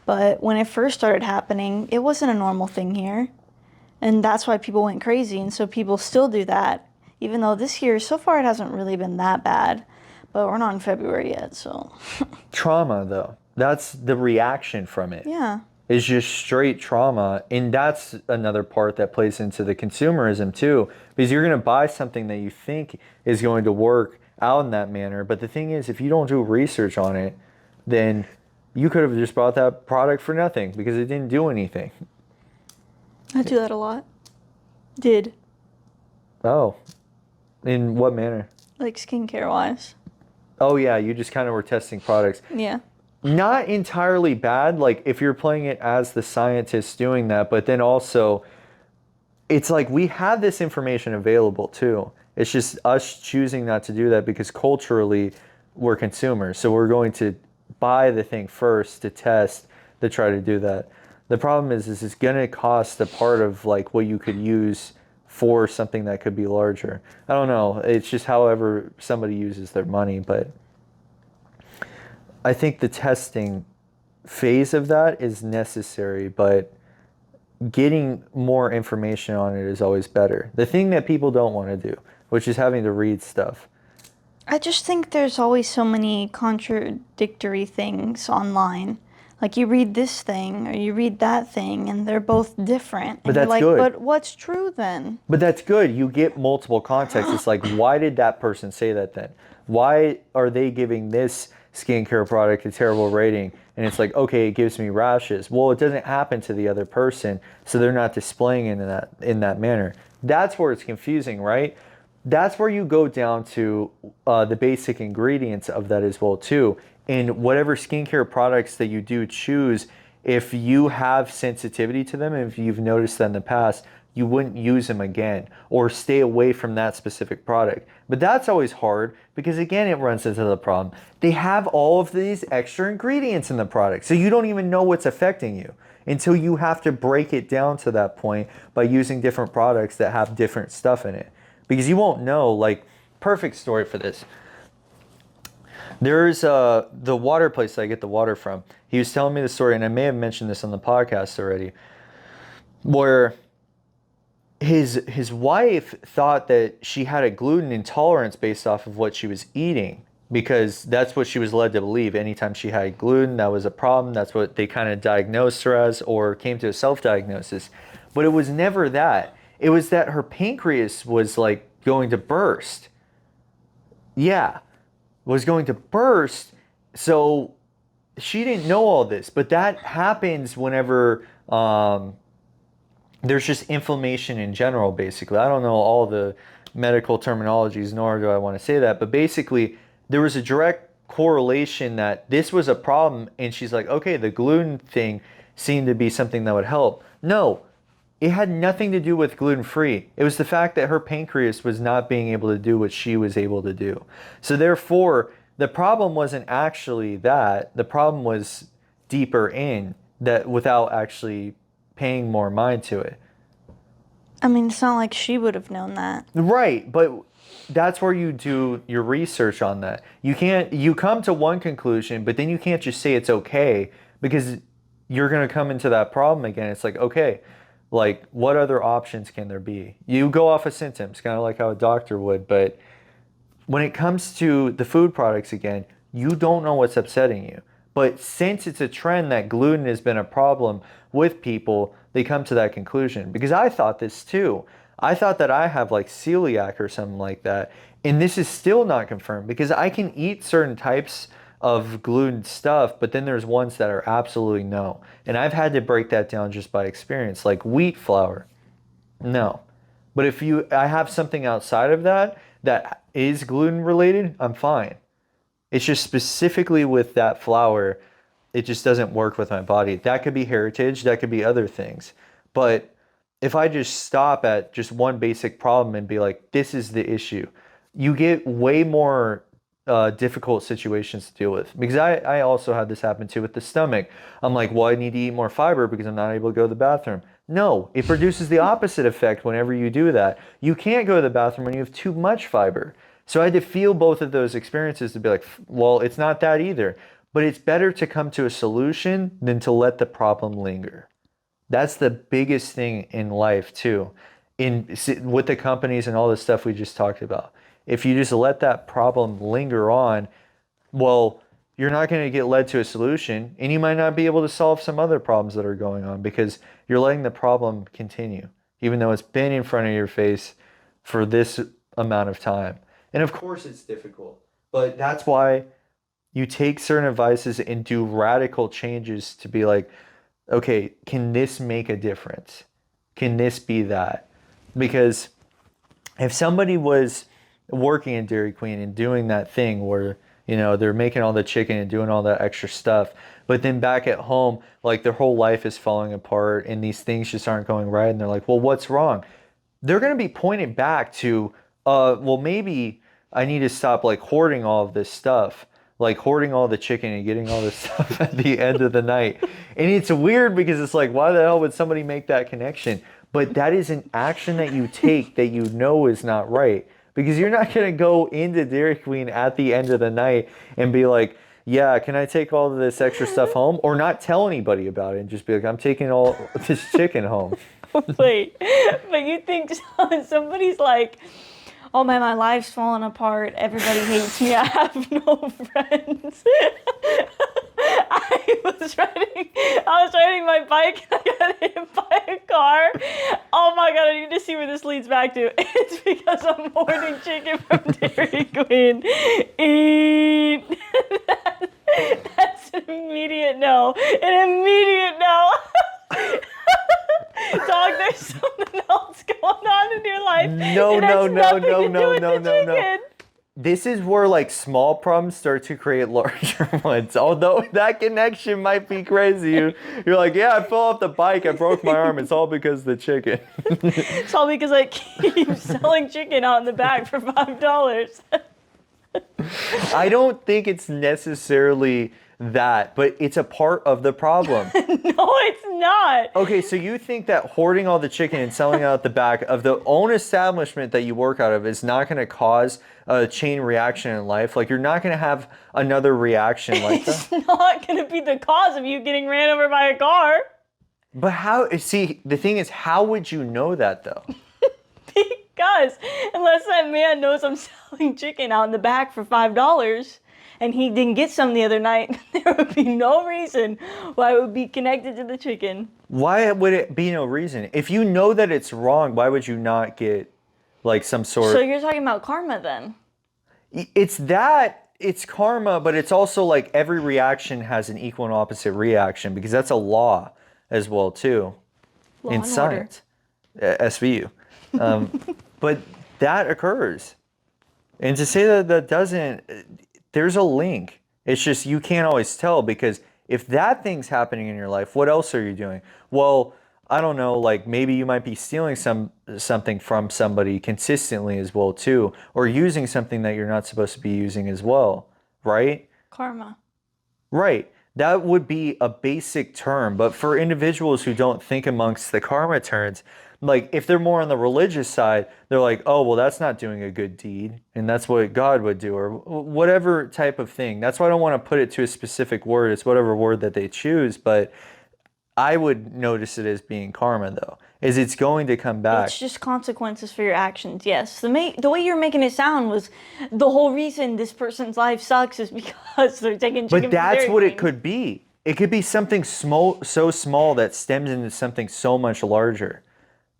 But when it first started happening, it wasn't a normal thing here. And that's why people went crazy. And so people still do that. Even though this year, so far, it hasn't really been that bad. But we're not in February yet, so. Trauma, though. That's the reaction from it. Yeah. It's just straight trauma. And that's another part that plays into the consumerism, too. Because you're going to buy something that you think is going to work out in that manner. But the thing is, if you don't do research on it, then you could have just bought that product for nothing because it didn't do anything. I do that a lot. Did. Oh. In what manner? Like skincare-wise. Oh, yeah. You just kind of were testing products. Yeah. Not entirely bad, like if you're playing it as the scientists doing that, but then also it's like we have this information available too. It's just us choosing not to do that because culturally we're consumers. So we're going to buy the thing first to test to try to do that. The problem is it's going to cost a part of like what you could use for something that could be larger. I don't know. It's just however somebody uses their money, but I think the testing phase of that is necessary, but getting more information on it is always better. The thing that people don't want to do, which is having to read stuff. I just think there's always so many contradictory things online. Like you read this thing or you read that thing and they're both different. And But that's you're like, good. but what's true then? But that's good. You get multiple contexts. It's like, why did that person say that then? Why are they giving this skincare product a terrible rating? And it's like, okay, it gives me rashes. Well, it doesn't happen to the other person, so they're not displaying it in that manner. That's where it's confusing, right? That's where you go down to the basic ingredients of that as well too. And whatever skincare products that you do choose, if you have sensitivity to them, and if you've noticed that in the past, you wouldn't use them again or stay away from that specific product. But that's always hard because again, it runs into the problem. They have all of these extra ingredients in the product. So you don't even know what's affecting you until you have to break it down to that point by using different products that have different stuff in it. Because you won't know, like, perfect story for this. There's the water place that I get the water from. He was telling me the story, and I may have mentioned this on the podcast already, where his wife thought that she had a gluten intolerance based off of what she was eating, because that's what she was led to believe. Anytime she had gluten, that was a problem. That's what they kind of diagnosed her as, or came to a self-diagnosis. But it was never that. It was that her pancreas was like going to burst. Yeah, was going to burst. So she didn't know all this, but that happens whenever there's just inflammation in general, basically. I don't know all the medical terminologies, nor do I want to say that, but basically there was a direct correlation that this was a problem, and she's like, okay, the gluten thing seemed to be something that would help. No, it had nothing to do with gluten-free. It was the fact that her pancreas was not being able to do what she was able to do. So therefore, the problem wasn't actually that. The problem was deeper in that, without actually paying more mind to it. I mean, it's not like she would have known that. Right, but that's where you do your research on that. You come to one conclusion, but then you can't just say it's okay, because you're going to come into that problem again. It's like, okay, like what other options can there be? You go off of symptoms, kind of like how a doctor would, but when it comes to the food products again, you don't know what's upsetting you. But since it's a trend that gluten has been a problem with people, they come to that conclusion. Because I thought this too. I thought that I have like celiac or something like that. And this is still not confirmed, because I can eat certain types of gluten stuff, but then there's ones that are absolutely no. And I've had to break that down just by experience, like wheat flour. No. But if I have something outside of that that is gluten related, I'm fine. It's just specifically with that flour, it just doesn't work with my body. That could be heritage, that could be other things. But if I just stop at just one basic problem and be like, this is the issue, you get way more difficult situations to deal with. Because I also had this happen too with the stomach. I'm like, well, I need to eat more fiber because I'm not able to go to the bathroom. No, it produces the opposite effect whenever you do that. You can't go to the bathroom when you have too much fiber. So I had to feel both of those experiences to be like, well, it's not that either. But it's better to come to a solution than to let the problem linger. That's the biggest thing in life too, with the companies and all the stuff we just talked about. If you just let that problem linger on, well, you're not going to get led to a solution, and you might not be able to solve some other problems that are going on because you're letting the problem continue, even though it's been in front of your face for this amount of time. And of course it's difficult, but that's why you take certain advices and do radical changes to be like, okay, can this make a difference? Can this be that? Because if somebody was working in Dairy Queen and doing that thing where, you know, they're making all the chicken and doing all that extra stuff, but then back at home, like their whole life is falling apart and these things just aren't going right, and they're like, well, what's wrong? They're going to be pointed back to, well, maybe I need to stop like hoarding all of this stuff, like hoarding all the chicken and getting all this stuff at the end of the night. And it's weird because it's like, why the hell would somebody make that connection? But that is an action that you take that you know is not right. Because you're not going to go into Dairy Queen at the end of the night and be like, yeah, can I take all of this extra stuff home? Or not tell anybody about it and just be like, I'm taking all this chicken home. Wait, but you think somebody's like, oh man, my life's falling apart. Everybody hates me. I have no friends. I was riding my bike and I got hit by a car. Oh my god, I need to see where this leads back to. It's because I'm hoarding chicken from Dairy Queen. Eat. That's an immediate no. An immediate no. Dog, there's something else going on in your life. No. This is where like small problems start to create larger ones. Although that connection might be crazy. You're like, yeah, I fell off the bike. I broke my arm. It's all because of the chicken. It's all because I keep selling chicken out in the back for $5. I don't think it's necessarily that, but it's a part of the problem. No, it's not. Okay, so you think that hoarding all the chicken and selling out the back of the own establishment that you work out of is not going to cause a chain reaction in life? Like, you're not going to have another reaction like that? It's not going to be the cause of you getting ran over by a car. But how, see, the thing is, how would you know that though? Because unless that man knows I'm selling chicken out in the back for $5 and he didn't get some the other night, there would be no reason why it would be connected to the chicken. Why would it be no reason? If you know that it's wrong, why would you not get like some sort So you're talking about karma then? It's karma, but it's also like every reaction has an equal and opposite reaction, because that's a law as well too. Law in science. SVU. But that occurs. And to say that that doesn't, there's a link. It's just you can't always tell, because if that thing's happening in your life, what else are you doing? Well, I don't know, like maybe you might be stealing something from somebody consistently as well too, or using something that you're not supposed to be using as well, right? Karma. Right. That would be a basic term, but for individuals who don't think amongst the karma terms, like if they're more on the religious side, they're like, oh, well, that's not doing a good deed, and that's what God would do, or whatever type of thing. That's why I don't want to put it to a specific word. It's whatever word that they choose, but I would notice it as being karma, though, is it's going to come back. It's just consequences for your actions, yes. The way you're making it sound was the whole reason this person's life sucks is because they're taking chicken. But that's what it could be. It could be something small, so small that stems into something so much larger.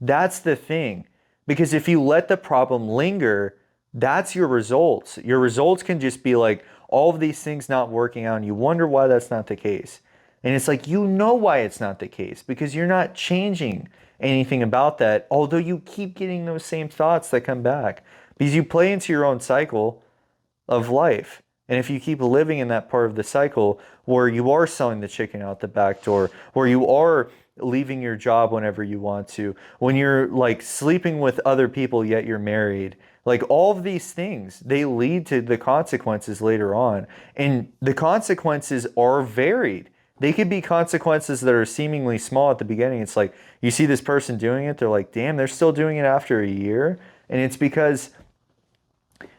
That's the thing. Because if you let the problem linger, that's your results. Your results can just be like all of these things not working out, and you wonder why that's not the case. And it's like, you know why it's not the case, because you're not changing anything about that, although you keep getting those same thoughts that come back, because you play into your own cycle of life. And if you keep living in that part of the cycle where you are selling the chicken out the back door, where you are leaving your job whenever you want to, when you're like sleeping with other people yet you're married, like all of these things, they lead to the consequences later on. And the consequences are varied. They could be consequences that are seemingly small at the beginning. It's like you see this person doing it, they're like, damn, they're still doing it after a year. And it's because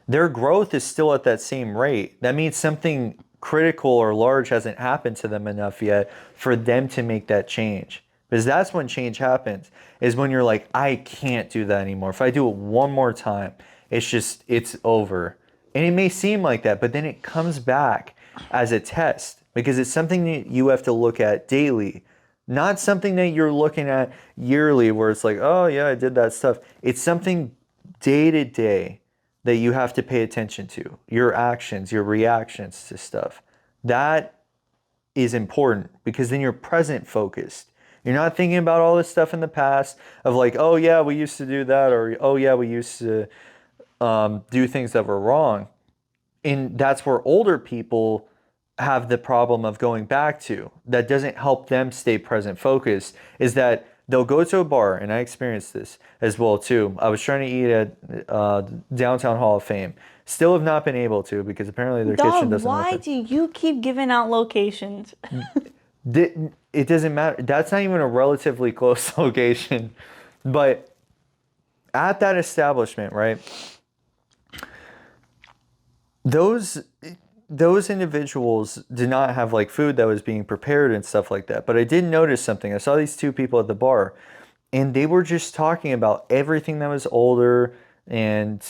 their growth is still at that same rate. That means something critical or large hasn't happened to them enough yet for them to make that change. Because that's when change happens, is when you're like, I can't do that anymore. If I do it one more time, it's over. And it may seem like that, but then it comes back as a test because it's something that you have to look at daily, not something that you're looking at yearly where it's like, oh yeah, I did that stuff. It's something day to day that you have to pay attention to, your actions, your reactions to stuff. That is important because then you're present focused. You're not thinking about all this stuff in the past of like, oh yeah, we used to do that, or oh yeah, we used to do things that were wrong. And that's where older people have the problem of going back to. That doesn't help them stay present focused, is that they'll go to a bar, and I experienced this as well too. I was trying to eat at Downtown Hall of Fame. Still have not been able to because apparently their kitchen doesn't why open. do you keep giving out locations? It doesn't matter. That's not even a relatively close location. But at that establishment, right, those individuals did not have like food that was being prepared and stuff like that. But I did notice something. I saw these two people at the bar and they were just talking about everything that was older and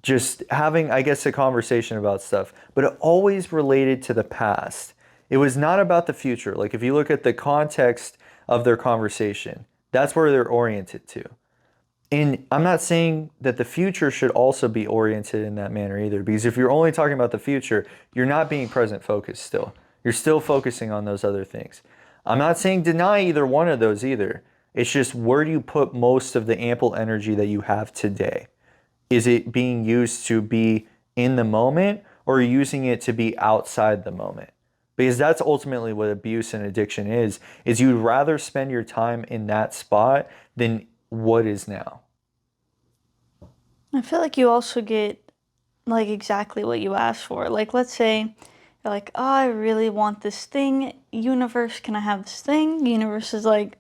just having, I guess, a conversation about stuff, but it always related to the past. It was not about the future. Like if you look at the context of their conversation, that's where they're oriented to. And I'm not saying that the future should also be oriented in that manner either, because if you're only talking about the future, you're not being present focused still. You're still focusing on those other things. I'm not saying deny either one of those either. It's just where do you put most of the ample energy that you have today? Is it being used to be in the moment or are you using it to be outside the moment? Because that's ultimately what abuse and addiction is you'd rather spend your time in that spot than what is now. I feel like you also get like exactly what you asked for. Like let's say you're like, oh, I really want this thing. Universe, can I have this thing? Universe is like,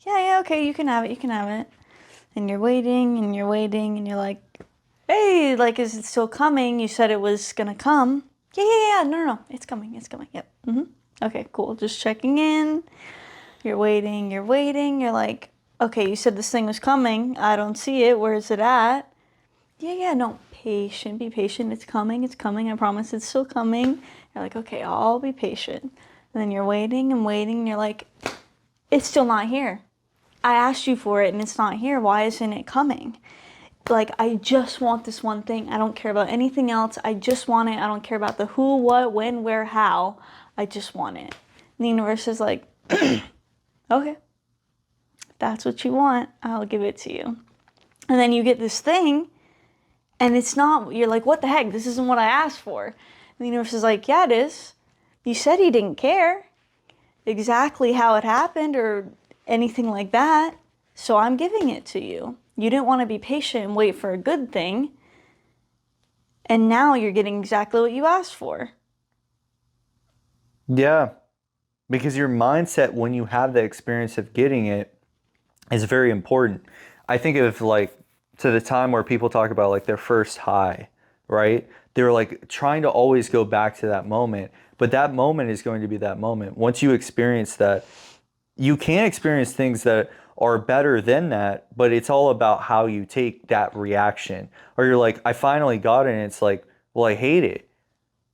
yeah, okay, you can have it, And you're waiting and you're waiting and you're like, hey, like, is it still coming? You said it was gonna come. Yeah, no, it's coming, yep. Okay, cool, just checking in. You're waiting, you're like, okay, you said this thing was coming. I don't see it, where is it at? Yeah, no, be patient, it's coming, I promise it's still coming. You're like, okay, I'll be patient. And then you're waiting and you're like, it's still not here. I asked you for it and it's not here. Why isn't it coming? Like, I just want this one thing. I don't care about anything else. I just want it. I don't care about the who, what, when, where, how. I just want it. And the universe is like, okay, if that's what you want, I'll give it to you. And then you get this thing and it's not, you're like, what the heck? This isn't what I asked for. And the universe is like, yeah, it is. You said you didn't care exactly how it happened or anything like that. So I'm giving it to you. You didn't want to be patient and wait for a good thing. And now you're getting exactly what you asked for. Yeah. Because your mindset when you have the experience of getting it is very important. I think of like to the time where people talk about like their first high, right? They're like trying to always go back to that moment, but that moment is going to be that moment. Once you experience that, you can experience things that are better than that, but it's all about how you take that reaction. Or you're like, I finally got it, and it's like, well, I hate it.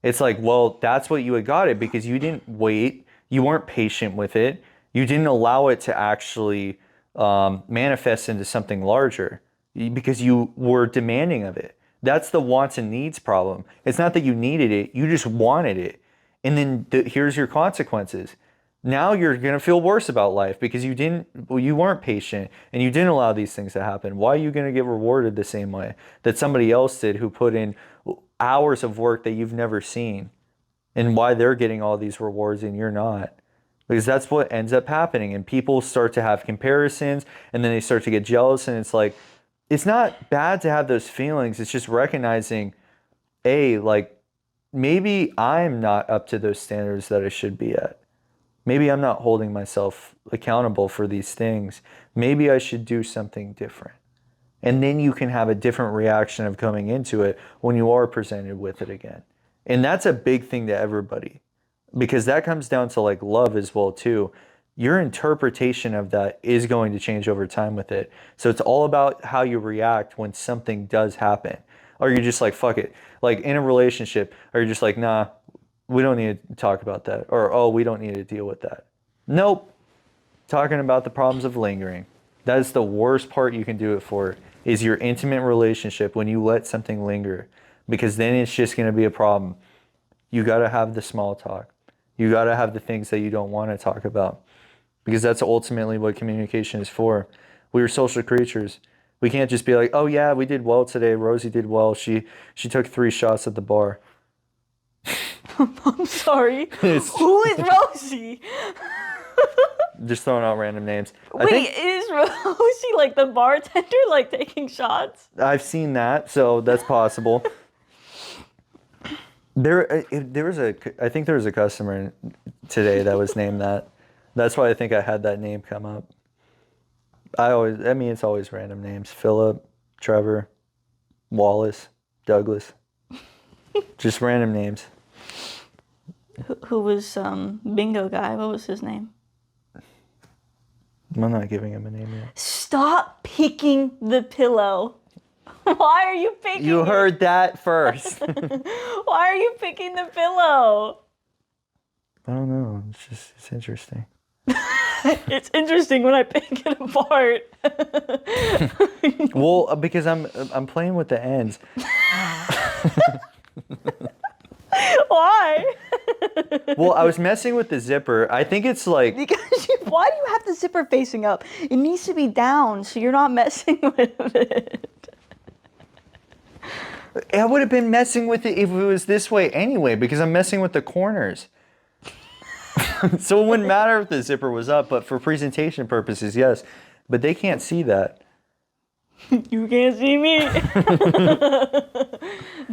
It's like, well, that's what you had got it because you didn't wait, you weren't patient with it, you didn't allow it to actually manifest into something larger because you were demanding of it. That's the wants and needs problem. It's not that you needed it, you just wanted it. And then here's your consequences. Now you're going to feel worse about life because you weren't patient and you didn't allow these things to happen. Why are you going to get rewarded the same way that somebody else did who put in hours of work that you've never seen, and why they're getting all these rewards and you're not. Because that's what ends up happening. And people start to have comparisons, and then they start to get jealous. And it's like, it's not bad to have those feelings. It's just recognizing, like, maybe I'm not up to those standards that I should be at. Maybe I'm not holding myself accountable for these things. Maybe I should do something different. And then you can have a different reaction of coming into it when you are presented with it again. And that's a big thing to everybody, because that comes down to like love as well too. Your interpretation of that is going to change over time with it. So it's all about how you react when something does happen. Or you're just like, fuck it. Like in a relationship, or you're just like, nah, we don't need to talk about that. Or, oh, we don't need to deal with that. Nope. Talking about the problems of lingering. That is the worst part you can do it for, is your intimate relationship when you let something linger. Because then it's just going to be a problem. You got to have the small talk. You got to have the things that you don't want to talk about. Because that's ultimately what communication is for. We are social creatures. We can't just be like, oh yeah, we did well today. Rosie did well. She took 3 shots at the bar. I'm sorry. Who is Rosie? Just throwing out random names. Wait, is Rosie like the bartender, like taking shots? I've seen that, so that's possible. I think there was a customer today that was named that. That's why I think I had that name come up. It's always random names. Philip, Trevor, Wallace, Douglas. Just random names. Who was bingo guy? What was his name? I'm not giving him a name yet. Stop picking the pillow. Why are you picking You heard that first. Why are you picking the pillow? I don't know. It's interesting. It's interesting when I pick it apart. Well, because I'm playing with the ends. Why? Well, I was messing with the zipper. I think it's like... Because why do you have the zipper facing up? It needs to be down so you're not messing with it. I would have been messing with it if it was this way anyway, because I'm messing with the corners. So it wouldn't matter if the zipper was up, but for presentation purposes, yes. But they can't see that. You can't see me.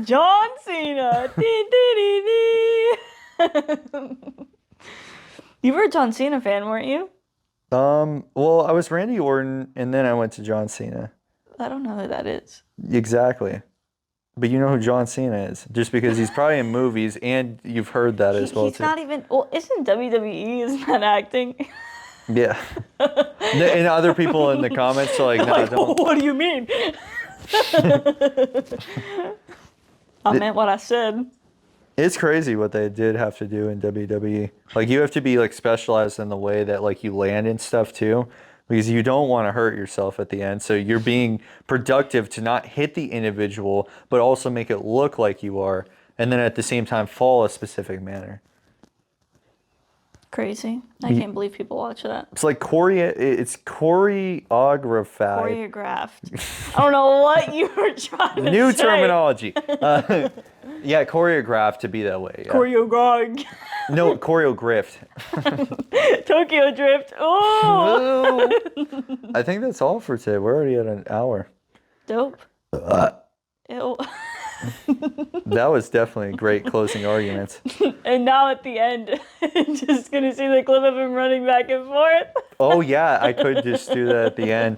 John Cena. You were a John Cena fan, weren't you? Well, I was Randy Orton, and then I went to John Cena. I don't know who that is. Exactly. But you know who John Cena is, just because he's probably in movies, and you've heard that as well, he's too. Not even... Well, isn't WWE, isn't that acting? Yeah. And other people in the comments are like, no, don't. What do you mean? I meant what I said. It's crazy what they did have to do in WWE. Like, you have to be, like, specialized in the way that, like, you land and stuff, too. Because you don't want to hurt yourself at the end. So you're being productive to not hit the individual, but also make it look like you are. And then at the same time, fall a specific manner. Crazy. I can't believe people watch that. It's like it's choreographed. Choreographed. I don't know what you were trying to say. New terminology. Yeah, choreographed to be that way. Yeah. Choreographed. No, choreographed. Tokyo Drift. Oh! I think that's all for today. We're already at an hour. Dope. Ew. That was definitely a great closing argument. And now at the end, just going to see the clip of him running back and forth. Oh, yeah, I could just do that at the end.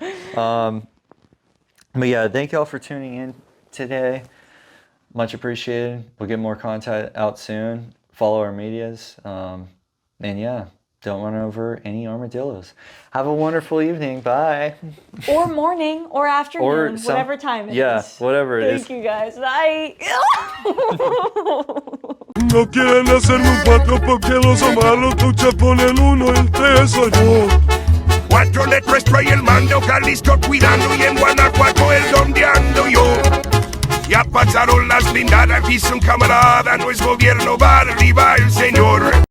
But yeah, thank y'all for tuning in today. Much appreciated. We'll get more content out soon. Follow our medias. And yeah, don't run over any armadillos. Have a wonderful evening. Bye. Or morning or afternoon, whatever time it is. Yeah, whatever it is. Thank you guys. Bye. No quieren hacerme un 4 porque los son malos, tú chapón el 1, el 3 soy yo. 4 letras trae el mando, Jalisco cuidando y en Guanajuato el donde ando yo. Ya pasaron las blindadas, dice un camarada, no es gobierno, va arriba el señor.